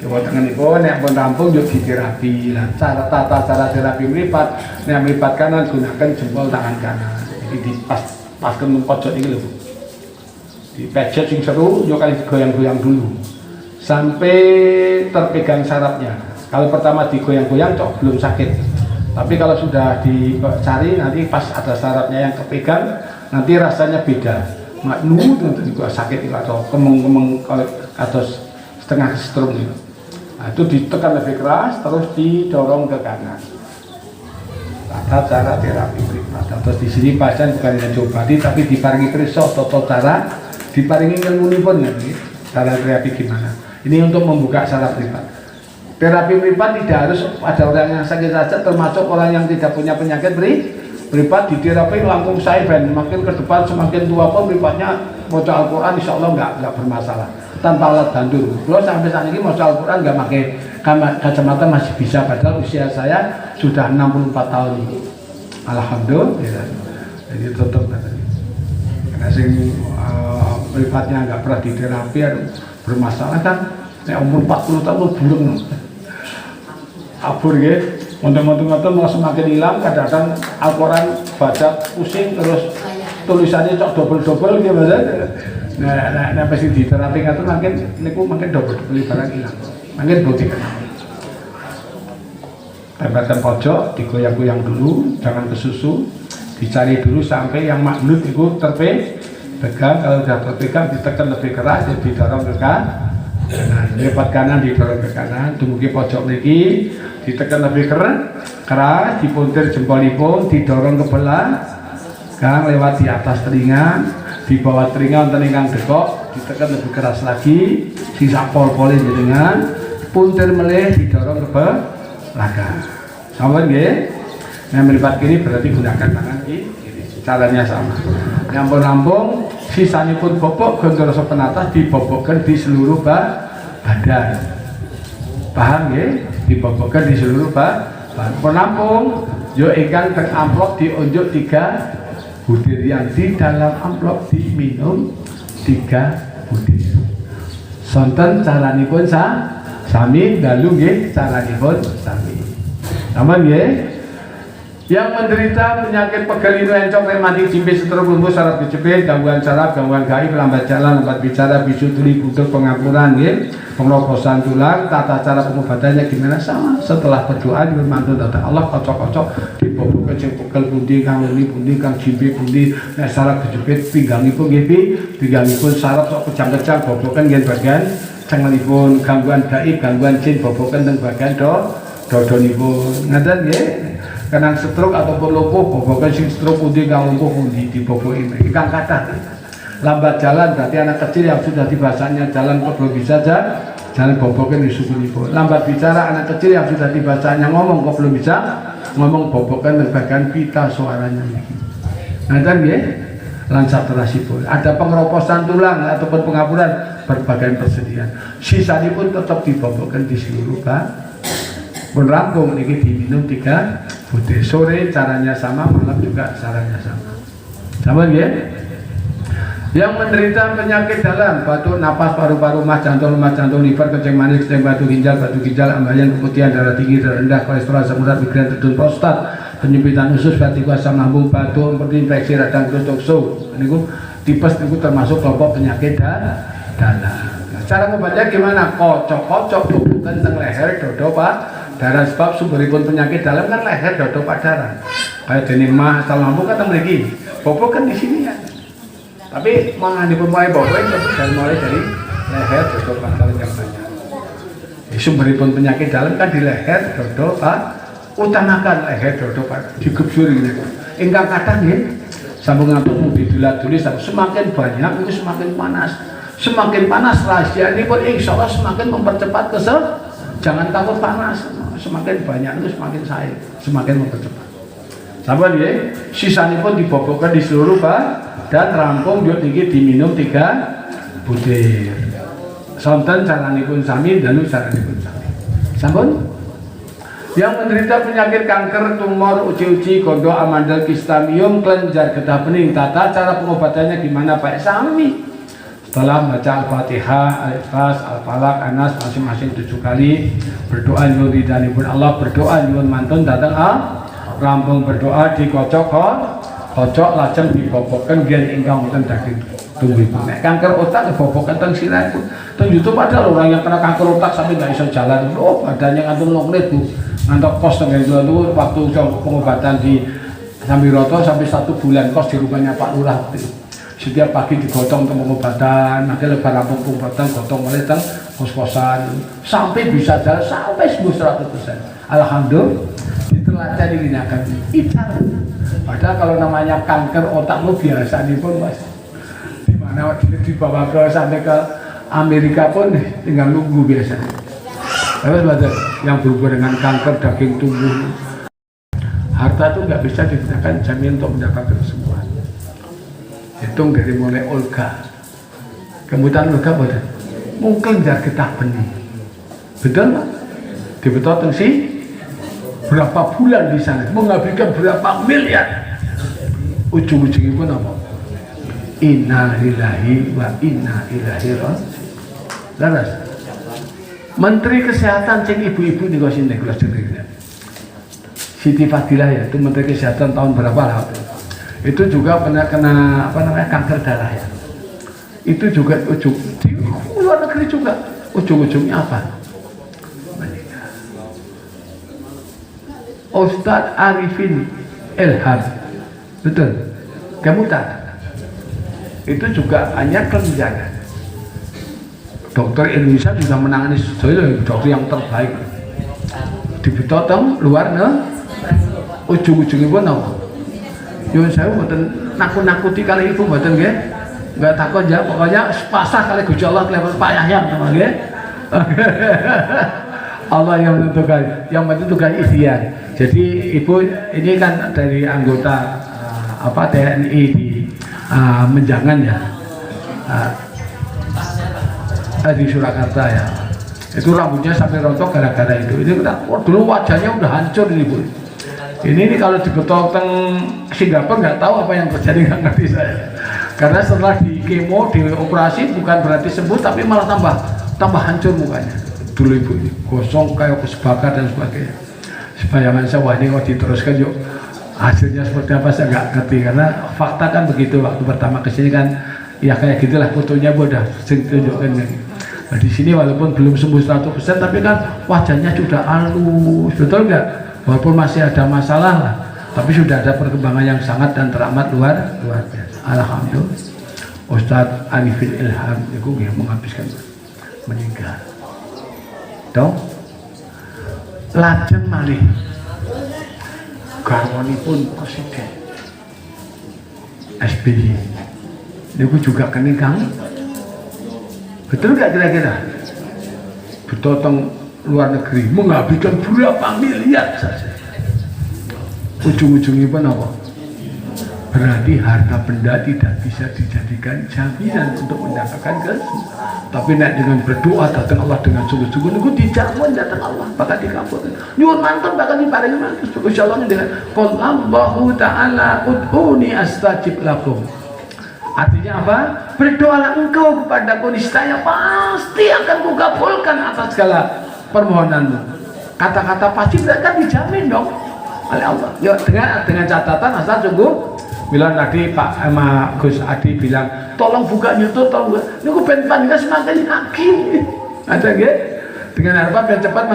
Coba tangan ibu, nek pun rampung yuk diterapi lah. Cara terapi melipat, nek melipat kanan gunakan jempol tangan kanan. Jadi dipaskan pojok ini loh. Dipejet sing seru, yuk kali goyang-goyang dulu sampai terpegang sarafnya. Kalau pertama digoyang-goyang cok belum sakit. Tapi kalau sudah dicari nanti pas ada sarafnya yang kepegang, nanti rasanya beda. Maknu tentu juga sakit itu atau kemeng-kemeng atau setengah setrum itu. Nah, itu ditekan lebih keras terus didorong ke kanan. Tata cara terapi mripat. Terus di sini pasien bukan hanya diobati tapi diparingi krisok atau cara diparingi ilmunipun nanti cara terapi gimana. Ini untuk membuka saraf mripat. Terapi mripat tidak harus ada orang yang sakit saja, termasuk orang yang tidak punya penyakit mripat diterapi langsung saya dan makin ke depan semakin tua pun mripatnya maca Al-Qur'an insya Allah nggak bermasalah tanpa alat bantu. Kalau sampai saat ini maca Al-Qur'an nggak pakai kacamata masih bisa padahal usia saya sudah 64 tahun ini. Alhamdulillah. Jadi tetap karena sing mripatnya nggak pernah diterapi bermasalah kan. Nek umur 40 tahun burung. Abur ya, monten-monten mau semakin hilang, kadang-kadang Al-Quran baca pusing terus tulisannya cok double gitu maksudnya. Nah pasti di terapi itu makin double barang hilang, makin bukti kan. Tempelkan pojok, digoyang-goyang dulu, jangan kesusu, dicari dulu sampai yang maknut itu terpegang. Kalau sudah terpegang ditekan lebih keras, jadi didorong ke kanan. Lipat kanan didorong ke kanan, dumugi pojok niki ditekan lebih keras, dipuntir jempolipun didorong ke belakang lewat di atas telinga, di bawah telinga wonten ingkang dekok ditekan lebih keras lagi, sisa pol-pole jenengan puntir melih didorong ke belakang. Sampun nggih. Nah melipat kiri berarti gunakan tangan kiri. Caranya sama. Rampung sisanya pun bobok gondor sepenatas dibobokkan di seluruh badan. Paham ya? Dibobokkan di seluruh badan. Penampung yo ingkang teng amplop diunjuk 3 butir yang di dalam amplop diminum 3 butir. Sonten caranipun sami dalu nggih caranipun sami. Aman nggih? Yang menderita penyakit pegel inu encok rematik jimpit stroke lumpuh saraf kejepit gangguan saraf gangguan gaib lambat jalan lambat bicara bisu tuli butuh pengampunan pengerobosan tulang tata cara pengobatannya gimana sama setelah berdoa dimantun tata Allah kocok-kocok dibobok kecil pegel pundi kang luni pundi kang jimpit pundi saraf kejepit pinggangipun pinggangipun saraf sok kejang-kejang bobokan ngen bagian cengelipun gangguan gaib gangguan jin bobokan teng bagian dodonipun ngaten nggih. Karena stroke ataupun lumpuh, bobokan sing stroke pundi kang lumpuh pundi dibobokin. Ikan kathah. Lambat jalan berarti anak kecil yang sudah dibasanya jalan kok belum bisa jalan bobokan di sukunipun. Lambat bicara anak kecil yang sudah dibasanya ngomong kok belum bisa ngomong bobokan bagian pita suaranya. Ngaten nggih? Lan saterasipun. Ada pengeroposan tulang ataupun pengapuran berbagai persediaan. Sisanipun tetap dibobokan di seluruh badan. Pun rampung ini diminum 3 butir. Sore caranya sama, malam juga caranya sama. Sama ya? Yang menderita penyakit dalam, batuk, napas, paru-paru, mah jantung, liver, kencing manis, kencing batu ginjal, ambeien, kemutian, darah tinggi, darah rendah, kolesterol, asam urat, migrain, terjun prostat, penyempitan usus, vertigo, asam lambung, batuk, seperti infeksi radang, tokso. Ini tipes itu termasuk kelompok penyakit dalam. Nah, cara ngobatnya gimana? Kocok-kocok, bukan teng leher, dodo, pak darah, sebab sumberipun penyakit dalam kan leher, dodo, pak darah. Kayak jenis mah, asam lambung kan lagi, bobok kan di sini ya. Tapi mengenai mulai bobok itu dan mulai dari leher, dodo, pak darah yang banyak. Sumberipun penyakit dalam kan di leher, dodo, pak. Utamakan leher, dodo, pak. Digubsuri gitu. Ingkang kadang ya, sambung ngatur didulat-dulis, semakin banyak itu semakin panas. Semakin panas rahasia ini pun insya Allah semakin mempercepat jangan takut panas. Semakin banyak itu semakin sae, semakin mempercepat. Sabar ya, sisanya pun dibobokkan di seluruh dan rampung yuk tinggi diminum 3 butir. Sonten caranipun sami dan caranipun sami. Sampun? Yang menderita penyakit kanker, tumor, uci-uci, kondo, amandel, kistamium, kelenjar getah bening, tata cara pengobatannya gimana Pak? Sami. Setelah baca Al-Fatihah, Al-Ikhlas, Al-Falaq, Anas masing-masing 7 kali, berdoa nyuwun ridhanipun Allah, berdoa nyuwun mantun datang rampung berdoa dikocok lajeng dibobokkan biar ingkang wonten daging tubuhipun. Nek kanker otak dibobokkan teng sirahipun. Teng YouTube ada orang yang kena kanker otak sampai nggak bisa jalan. Badannya ngantung nonglet Bu. Ngantok kos teng itu waktu pengobatan di Sambiroto sampai 1 bulan kos di rumahnya Pak Lurah. Setiap pagi digotong untuk pengobatan, nanti lebar rampung pengobatan, gotong oleh teng kos-kosan sampai bisa jalan sampai sembuh 100%. Alhamdulillah. Ditelacak digunakan ical. Padahal kalau namanya kanker otak lu biasa nih pun mas, dimana dibawa ke sampai ke Amerika pun tinggal nunggu biasa. Terus betul, yang berhubungan dengan kanker daging tubuh, harta itu nggak bisa digunakan jamin untuk mendapatkan kesembuhan. Hitung dari mulai Olga, kemudian Olga betul, mungkin jar getah benih, betul pak? Dibetul sih. Berapa bulan di sana, menghabiskan berapa miliar. Ujung-ujungnya pun apa? Inna lillahi wa inna ilaihi raji'un. Menteri Kesehatan ceng ibu-ibu nih kau sini kelas jenenge. Siti Fadilah ya, itu Menteri Kesehatan tahun berapa lah? Itu juga pernah kena apa namanya kanker darah ya. Itu juga ujung di luar negeri juga ujung-ujungnya apa? Ustadz Arifin Ilham, betul, kamu tak? Itu juga hanya kelenjar. Dokter Indonesia juga menangani dokter yang terbaik. Dibetotong luar ujung-ujungnya pun apa? Yo saya buatan nakut-nakuti kali itu buatan nggak takut ya, pokoknya pasah kali Gusti Allah kelihatan Pak Yahya sama Allah yang menentukan ikhtiar. Jadi ibu ini kan dari anggota TNI di Menjangan ya, di Surakarta ya. Itu rambutnya sampai rontok gara-gara itu. Ini dulu wajahnya udah hancur ini Bu. Ini kalau dibetok teng Singapura nggak tahu apa yang terjadi, nggak ngerti saya. Karena setelah di kemo, dioperasi bukan berarti sembuh, tapi malah tambah hancur mukanya. Dulu ibu ini gosong kayak kesebakar dan sebagainya. Bayangan saya wah ini kalau diteruskan yuk hasilnya seperti apa saya nggak ngerti, karena fakta kan begitu. Waktu pertama kesini kan ya kayak gitulah fotonya bu udah tunjukkan gitu. Nah, di sini walaupun belum sembuh 100% tapi kan wajahnya sudah halus, betul nggak? Walaupun masih ada masalah lah, tapi sudah ada perkembangan yang sangat dan teramat luar biasa. Alhamdulillah. Ustadz Arifin Ilham itu yang menghabiskan meninggal. Dong, lajeng malih garwanipun Presiden SBY niku juga kening kang, betul nggak kira-kira? Betul teng luar negeri menghabiskan berapa miliar saja, ujung-ujungnya pun apa? Berarti harta benda tidak bisa dijadikan jaminan untuk mendapatkan kesembuhan. Tapi nek dengan berdoa datang Allah dengan sungguh-sungguh niku dijamin datang Allah bakal dikabulkan. Nyuwun mantep bakal diparingi mantus. Insyaallah dengan qul Allahu ta'ala ud'uni astajib lakum. Artinya apa? Berdoalah engkau kepadaku, niscaya pasti akan kukabulkan atas segala permohonanmu. Kata-kata pasti kan dijamin dong oleh Allah. Ya, dengan catatan asal sungguh. Bila tadi Pak Gus Adi bilang, tolong buka YouTube, tolong buka. Ini aku pengen semakin yakin. Ada nggak? Dengan harapan biar cepat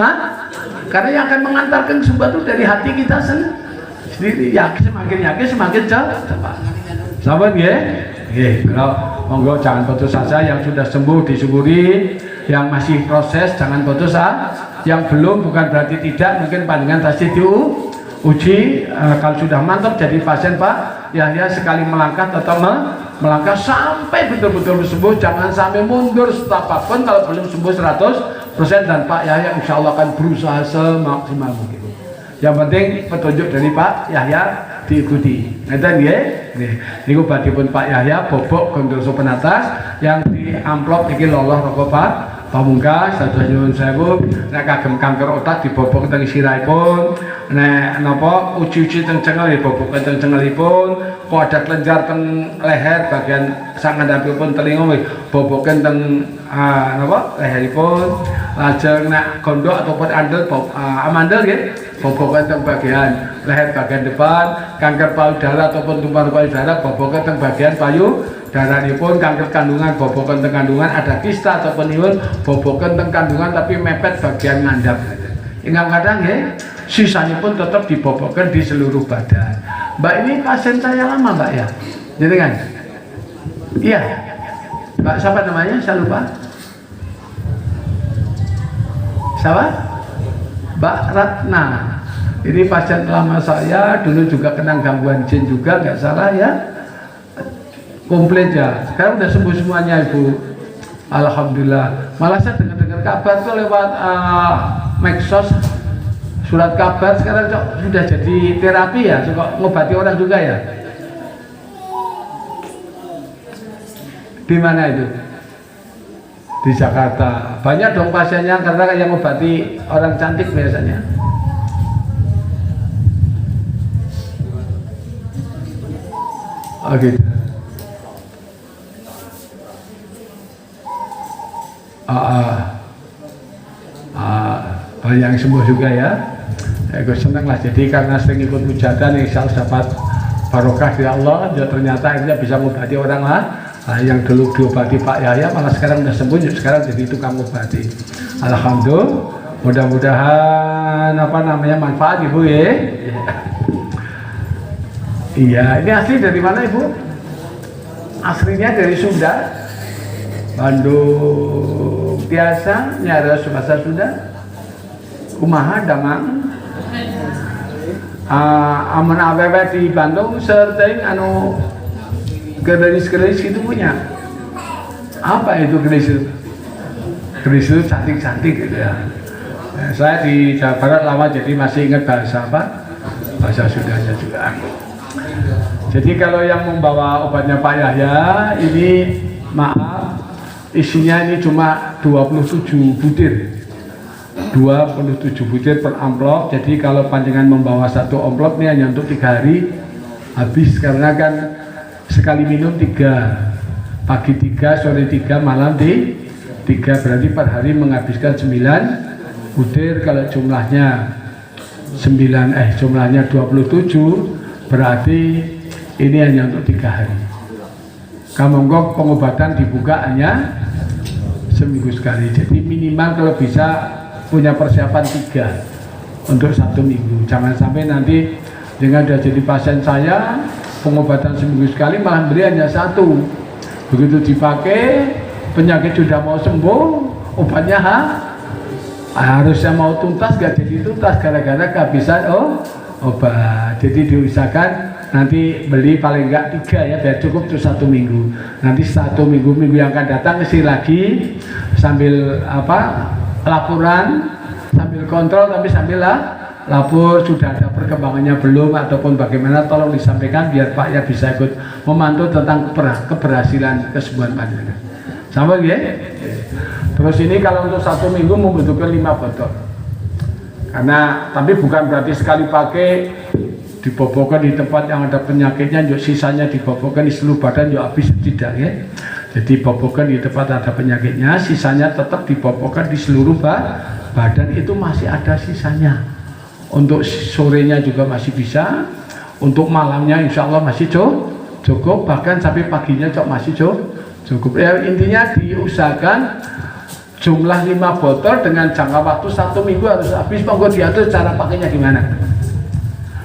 karena yang akan mengantarkan sesuatu dari hati kita sendiri. Semakin yakin semakin cepat. Sahabat ya? Kalau monggo jangan putus asa, yang sudah sembuh disyukuri, yang masih proses jangan putus asa, yang belum bukan berarti tidak, mungkin pandangan pasti diuji. Kalau sudah mantap jadi pasien Pak Yahya, sekali melangkah tetap melangkah sampai betul-betul sembuh, jangan sampai mundur setapapun kalau belum sembuh 100%. Dan Pak Yahya insya Allah akan berusaha semaksimal mungkin. Yang penting petunjuk dari Pak Yahya diikuti. Ngeten nggih? Nggih. Niku badipun Pak Yahya bobok Gondoso Penatas yang di amplop iki lolos roko Pak Pamungkas, satus nyuwun sewu, nek kagem kanker otak dibobok teng sirahipun, nek napa uji-uji teng cengel dibobok teng cengelipun, kok ada kelenjar teng leher bagian sangandhapipun telinga boboken teng napa leheripun, lajeng nek gondok ataupun amandel nggih boboken teng bagian leher bagian depan, kanker payudara ataupun tumpar payudara boboken teng bagian darahipun, kanker kandungan bobokan teng kandungan, ada kista ataupun iun bobokan teng kandungan tapi mepet bagian ngandap. Ingat kadang ya, sisanya pun tetap dibobokan di seluruh badan. Mbak ini pasien saya lama Mbak ya, jadi kan? Iya, Mbak siapa namanya? Saya lupa. Siapa? Mbak Ratna. Ini pasien lama saya, dulu juga kena gangguan jin juga, nggak salah ya. Komplit ya, sekarang udah sembuh semuanya Ibu, alhamdulillah. Malah saya dengar kabar tuh lewat medsos, surat kabar sekarang sudah jadi terapi ya, suka ngobati orang juga ya. Di mana itu? Di Jakarta. Banyak dong pasiennya karena yang ngobati orang cantik biasanya. Oh gitu. Banyak yang sembuh juga ya. Aku senang lah, jadi karena sering ikut hujatan insya Allah dapat barokah dari Allah, ya ternyata akhirnya bisa mengobati orang lah. Yang dulu diobati Pak Yahya malah sekarang udah sembuh, sekarang jadi tukang obati. Alhamdulillah, mudah-mudahan manfaat Ibu ya. Iya, ini asli dari mana Ibu? Aslinya dari Sunda, Bandung biasa, nyara bahasa Sunda. Kumaha damang aman awewe di Bandung serteng anu gelis-gelis gitu punya. Apa itu gelis? Gelis itu cantik-cantik gitu ya. Saya di Jawa Barat lama jadi masih ingat bahasa apa? Bahasa Sundanya juga. Jadi kalau yang membawa obatnya Pak Yahya ini maaf isinya ini cuma 27 butir. 27 butir per amplop. Jadi kalau panjenengan membawa satu amplop ini hanya untuk 3 hari habis, karena kan sekali minum 3, pagi 3, sore 3, malam 3, berarti per hari menghabiskan 9 butir. Kalau jumlahnya 27 berarti ini hanya untuk 3 hari. Kamonggo pengobatan dibuka hanya seminggu sekali. Jadi minimal kalau bisa punya persiapan 3 untuk 1 minggu. Jangan sampai nanti dengan sudah jadi pasien saya pengobatan seminggu sekali malah beri hanya 1. Begitu dipakai penyakit sudah mau sembuh, obatnya harusnya mau tuntas gak jadi tuntas gara-gara kehabisan obat. Jadi diusahakan nanti beli paling enggak 3 ya, biar cukup tuh 1 minggu. Nanti 1 minggu yang akan datang isi lagi sambil laporan, sambil kontrol, tapi sambil lapor sudah ada perkembangannya belum ataupun bagaimana, tolong disampaikan biar Pak ya bisa ikut memantau tentang keberhasilan kesembuhan panjenengan. Sama ya? Terus ini kalau untuk 1 minggu membutuhkan 5 botol. Karena tapi bukan berarti sekali pakai dibobokan di tempat yang ada penyakitnya, yuk sisanya dibobokan di seluruh badan, yuk habis, tidak ya. Jadi bobokan di tempat ada penyakitnya, sisanya tetap dibobokan di seluruh badan, itu masih ada sisanya. Untuk sorenya juga masih bisa, untuk malamnya insya Allah masih cukup, bahkan sampai paginya masih cukup. Ya, intinya diusahakan jumlah 5 botol dengan jangka waktu 1 minggu harus habis. Monggo diatur cara pakainya gimana.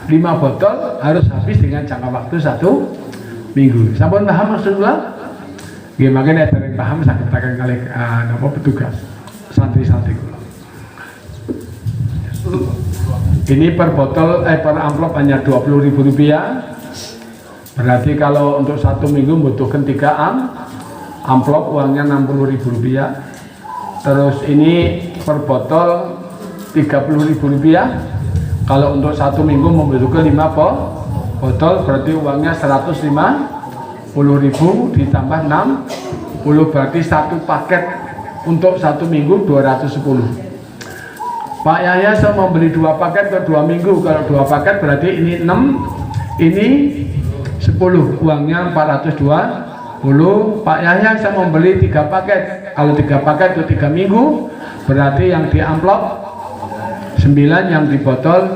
5 botol harus habis dengan jangka waktu 1 minggu. Sampun paham maksudnya? Nggih, makanya dereng paham saged tekan kalih napa petugas santri-santri kula. Ini per botol per amplop hanya Rp20.000. Berarti kalau untuk 1 minggu membutuhkan 3 amplop, uangnya Rp60.000. Terus ini per botol Rp30.000. Kalau untuk 1 minggu membutuhkan 5 botol, berarti uangnya Rp150.000 ditambah 60, berarti 1 paket untuk 1 minggu 210. Pak Yahya, saya mau beli 2 paket ke 2 minggu. Kalau 2 paket berarti ini 6, ini 10, uangnya 420. Pak Yahya, saya mau beli 3 paket. Kalau 3 paket itu 3 minggu, berarti yang di amplop 9, yang di botol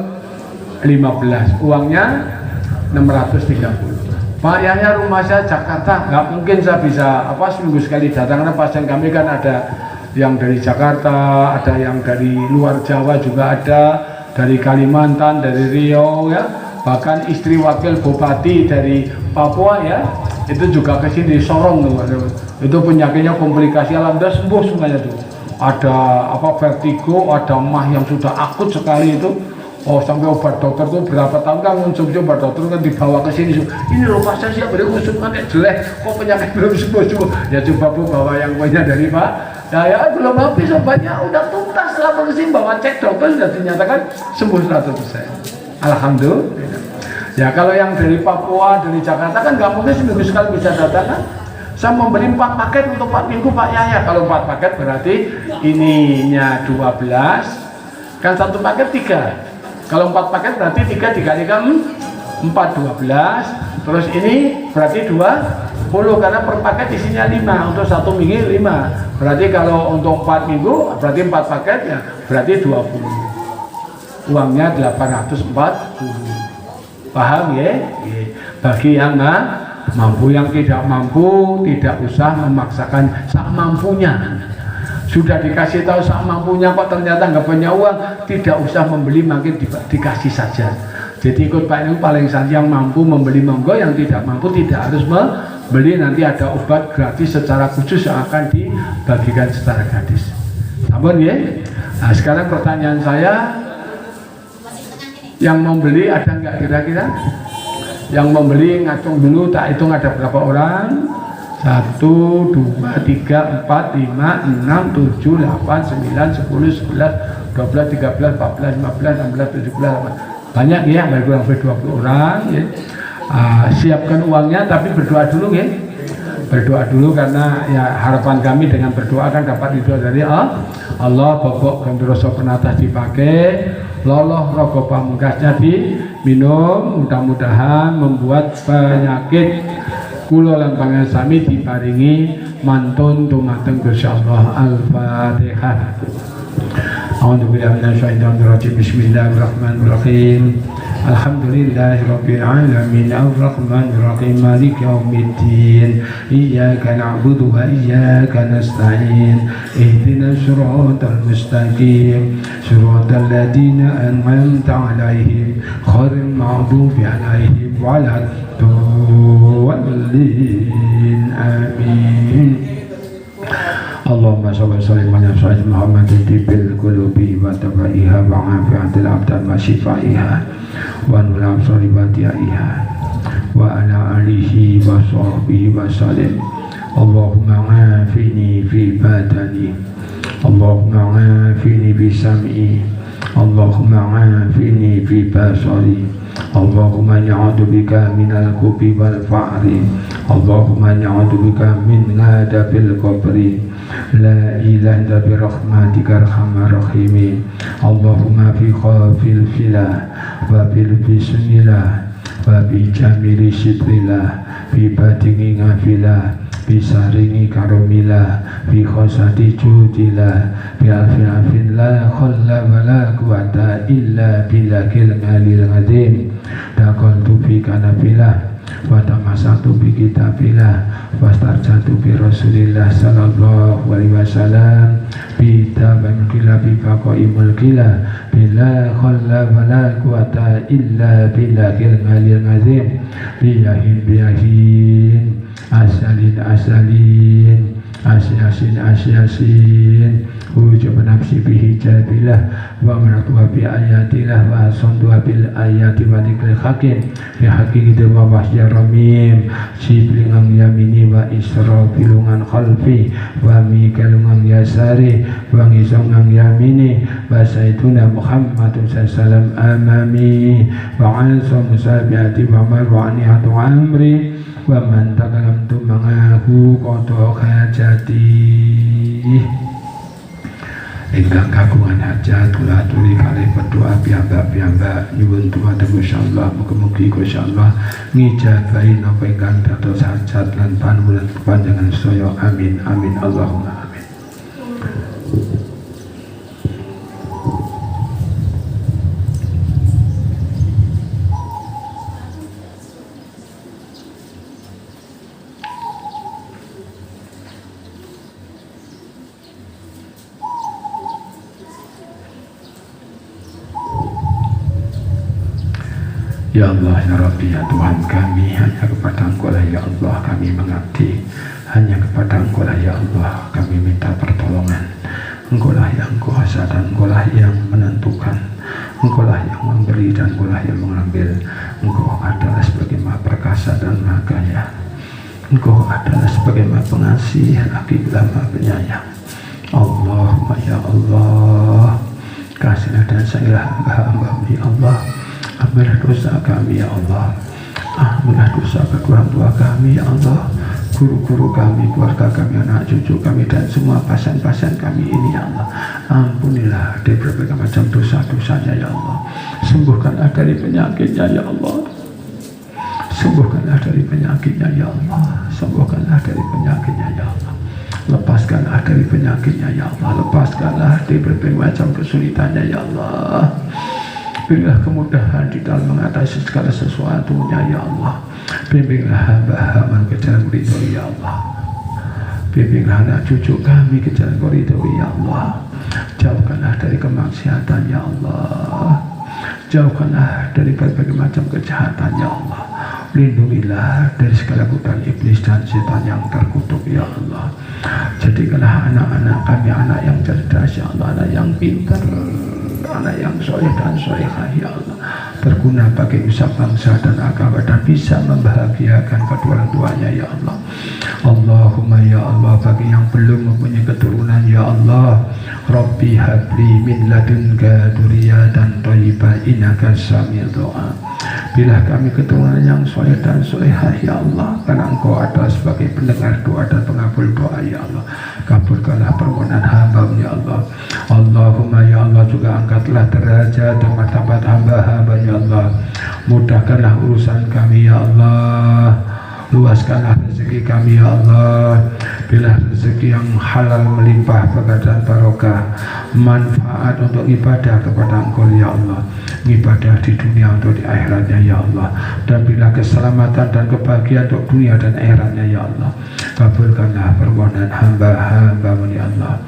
15, uangnya 630. Pak Yahya, rumah saya Jakarta, nggak mungkin saya bisa seminggu sekali datang, karena pasien kami kan ada yang dari Jakarta, ada yang dari luar Jawa juga ada, dari Kalimantan, dari Riau ya, bahkan istri wakil bupati dari Papua ya, itu juga ke sini Sorong tuh, itu penyakitnya komplikasi, alhamdulillah sembuh semuanya tuh. Ada vertigo, ada mah yang sudah akut sekali itu. Oh, sampai obat dokter tuh berapa tahun kan konsumsi obat dokter kan dibawa ke sini. Ini loh Pak, saya siap beri konsumsi kan jelek, kok penyakit belum sembuh. Ya coba Bu bawa yang punya dari Pak. Ya belum habis obatnya, udah tuntas, lapor ke sini, bawa cek dokter sudah dinyatakan sembuh 100%. Alhamdulillah. Ya kalau yang dari Papua, dari Jakarta kan nggak mungkin seminggu sekali bisa datang kan. Saya membeli 4 paket untuk 4 minggu Pak Yahya. Kalau 4 paket berarti ininya 12, kan 1 paket 3. Kalau 4 paket berarti 3 dikalikan 4, 12. Terus ini berarti 20, karena per paket isinya 5, untuk 1 minggu 5. Berarti kalau untuk 4 minggu berarti 4 paket ya berarti 20. Uangnya 840. Paham ya? Bagi yang mampu, yang tidak mampu tidak usah memaksakan sak mampunya. Sudah dikasih tahu sak mampunya kok ternyata nggak punya uang, tidak usah membeli, makin dikasih saja. Jadi ikut Pak ini paling saja, yang mampu membeli monggo, yang tidak mampu tidak harus membeli. Nanti ada obat gratis secara khusus yang akan dibagikan secara gratis. Sampun ya. Nah, sekarang pertanyaan saya, yang membeli ada nggak kira-kira? Yang membeli ngatung dulu, tak hitung ada berapa orang? 1, 2, 3, 4, 5, 6, 7, 8, 9, 10, 11, 12, 13, 14, 15, 16, 17, 18. Banyak ya, baik kurang lebih 20 orang ya. Siapkan uangnya, tapi berdoa dulu ya. Berdoa dulu, karena ya harapan kami dengan berdoa kan dapat itu dari Allah. Bobok gondroso penatas dipakai, loloh rogo pamungkasnya diminum, mudah-mudahan membuat penyakit kula lan panjenengan sami diparingi mantun dumateng Gusti Allah. Al-Fatihah. A'udzubillahi minasyaitonir rajim. Bismillahirrahmanirrahim. Alhamdulillahirabbil alamin. Arrahmanir rahim. Maliki yaumiddin. Iyyaka na'budu wa iyyaka nasta'in. Ihdinas siratal mustaqim. Siratal ladzina an'amta 'alaihim ghairil maghdubi 'alaihim waladdallin. Amin. Allahumma sholli ala sayyidina Muhammadin tibil qulubi wa tabaiha wa afiatil abdan wa shifaiha wa nuril absari wa diaiha wa ala alihi wa sahbihi wa sallim. Allahumma afini fi badani, Allahumma afini fi sam'i, Allahumma afini fi basari, Allahumma na'udzu bika minal khubi wal fa'ri, Allahumma na'udzu bika min adabil qabri, la ilaha illa bi rahmatika arhamar rahimin. Allahumma fi khafil filah wa bil bismillah wa bi jamili sitrilah bi batini ngafilah bi saringi karomilah bi khosati judilah bi alfin alfin la khalla wa la quwata illa billahil alil azim. Dakontu fi kanafilah wa tamasatu bi kitabillah wastarjatu bi rasulillah sallallahu alaihi wasallam bi taban kila bi baqai mulkila bila khalla wa la quwata illa billahil alil azim. Biyahin asalin asyasin ujub nafsi bihi jabilah wa manatuha bi ayatilah wa sonduha bil ayati wa dikril hakim bi hakiki wa wahya ramim siblingang yamini wa isra bilungan khalfi wa mikalungan yasari wa ngisongang yamini wa sayyiduna Muhammadun sallam amami wa ansa musabiati wa marwani hatu amri wa man takalamtu mangahu koto hajati. Ingkang kagungan hajat kula aturi kalih berdoa piyambak-piyambak nyuwun tuwuh insyaallah mugi-mugi insyaallah ngijabahi napa ingkang dados hajat lan panuwun panjenengan sedaya. Amin amin Allahumma amin. Ya Allah, ya Rabbi, ya Tuhan kami, hanya kepada Engkau lah ya Allah kami mengabdi, hanya kepada Engkau lah ya Allah kami minta pertolongan. Engkau lah yang kuasa dan Engkau lah yang menentukan, Engkau lah yang memberi dan Engkau lah yang mengambil. Engkau adalah sebagai Maha Perkasa dan Maha Kaya. Engkau adalah sebagai Maha Pengasih lagi pula Maha Penyayang. Allahumma ya Allah, kasihlah dan sayangilah hamba-Mu ya Allah. Ampunilah dosa kami ya Allah, ampunilah dosa kedua orang tua kami ya Allah, guru-guru kami, keluarga kami, anak cucu kami, dan semua pasien-pasien kami ini ya Allah. Ampunilah dari berbagai macam dosa-dosanya ya Allah. Sembuhkanlah dari penyakitnya ya Allah. Sembuhkanlah dari penyakitnya ya Allah. Sembuhkanlah dari penyakitnya ya Allah. Lepaskanlah dari penyakitnya ya Allah. Lepaskanlah dari berbagai macam kesulitannya ya Allah. Berilah kemudahan di dalam mengatasi segala sesuatunya ya Allah. Bimbinglah hamba-hamba ke jalan ridho ya Allah. Bimbinglah anak cucu kami ke jalan ridho ya Allah. Jauhkanlah dari kemaksiatan ya Allah. Jauhkanlah dari berbagai macam kejahatan ya Allah. Lindungilah dari segala godaan iblis dan setan yang terkutuk ya Allah. Jadikanlah anak-anak kami anak yang cerdas ya Allah, anak yang pintar, anak yang soleh dan solehah ya Allah, berguna bagi nusa bangsa dan agama dan bisa membahagiakan kedua orang tuanya ya Allah. Allahumma ya Allah, bagi yang belum mempunyai keturunan ya Allah, Rabbi habli min ladunka dzurriyyatan thayyibah innaka sami'ud du'a. Bila kami keturunan yang soleh dan solehah ya Allah, karena Engkau adalah sebagai pendengar doa dan pengabul doa ya Allah. Kabulkanlah permohonan hamba-Mu ya Allah. Allahumma ya Allah, juga angkatlah derajat dan martabat hamba-hamba ya Allah. Mudahkanlah urusan kami ya Allah. Luaskanlah rezeki kami ya Allah. Bila rezeki yang halal melimpah berkah dan barokah, manfaat untuk ibadah kepada Engkau ya Allah, ibadah di dunia untuk di akhiratnya ya Allah, dan bila keselamatan dan kebahagiaan untuk dunia dan akhiratnya ya Allah. Kabulkanlah permohonan hamba-hamba-Mu ya Allah.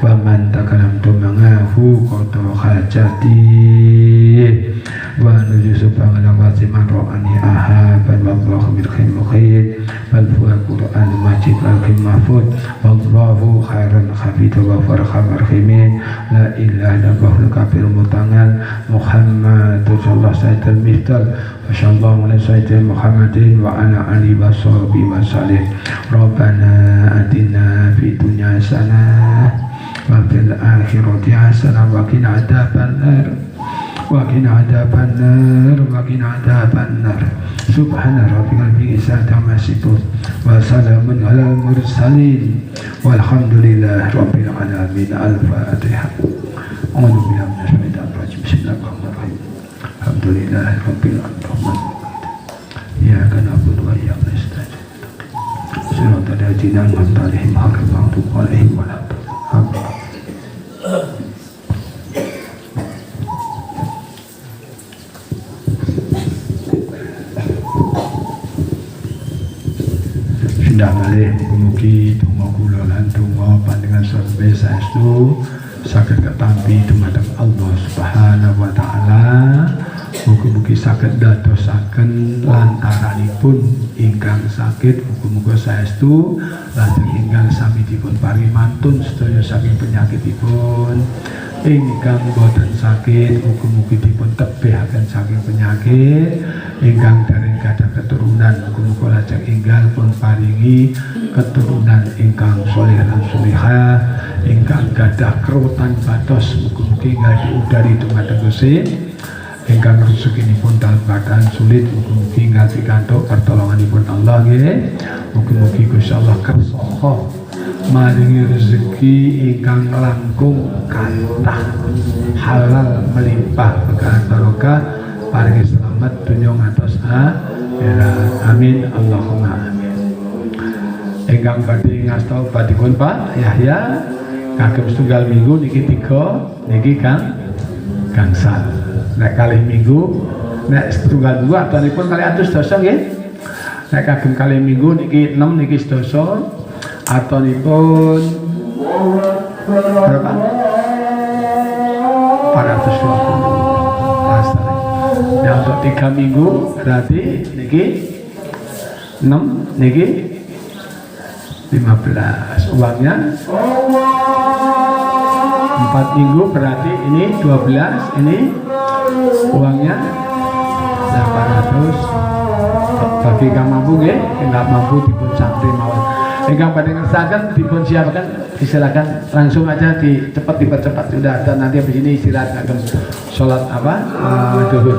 Wa man takalamtu mangahu qada hajati wa nujusu bangala waziman ro'ani ahaban wallahu mirkhim mukhid wal fuwa Qur'an majid al-khim mahfud wallahu khairan khabidu wa farham arhimin. La ilaha illallah kafir mutangan Muhammadu sallallahu sayyidul mihdal wa sallallahu ala sayyidil Muhammadin wa ala alihi wa sahbihi wa sallim. Rabbana atina fid dunya hasanah wa fil akhirati hasanah wa qina adzabannar wa qina adzabannar wa وقنا عذاب النار سبحان ربك رب العزة عما يصفون وسلام على المرسلين والحمد لله رب العالمين. الفاتحة. أعوذ بالله من الشيطان الرجيم. بسم الله الرحمن الرحيم. الحمد لله رب العالمين. إياك نعبد وإياك نستعين. صراط الذين أنعمت عليهم غير المغضوب عليهم ولا الضالين. Sudah malih mugi donga kula lan donga panjenengan sampai saestu saged ketampi dumateng Allah Subhanahu wa taala. Mugi-mugi saged dadosaken lantaranipun ingkang sakit muga-muga saestu lajeng ingkang sami dipun paringi mantun sedaya saking penyakitipun. Ingkang boten sakit mugi-mugi dipun tebehaken saking penyakit. Ingkang dereng gadah keturunan muga-muga lajeng ingkang pun paringi keturunan ingkang saleh lan salehah. Ingkang gadah kerutan batos mugi-mugi nggih udari dumateng Gusti. Ingkang rezekinipun dalam keadaan sulit mugi-mugi nganti kantuk pertolonganipun Allah nggih. Mugi-mugi Gusti Allah kersa maringi rezeki ingkang langkung kathah halal melimpah berkah barokah paringi selamat dunya ngantos akhirat. Amin Allahumma amin. Ingkang badhe ngasta badipun Pak Yahya kagem setunggal minggu niki 3 niki gangsal. Nek kalih minggu nek setunggal minggu aturipun kalih atus dosa nggih. Nek kagem kalih minggu niki 6 niki sedasa aturipun berapa? 420. Asli. Ya untuk 3 minggu berarti niki 6 niki 15. Uangnya 4 minggu berarti ini 12, ini uangnya 800. Bagi yang mampu nggih, enggak mampu dipun santri mawon. Ingkang badhe ngersaken dipun siapkan, silakan langsung aja dipercepat sudah ada nanti habis ini istirahat akan sholat apa? Duhur.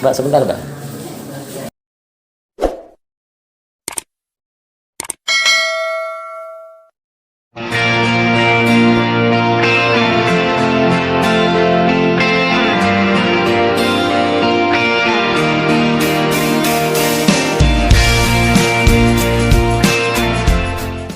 Mbak, sebentar Mbak.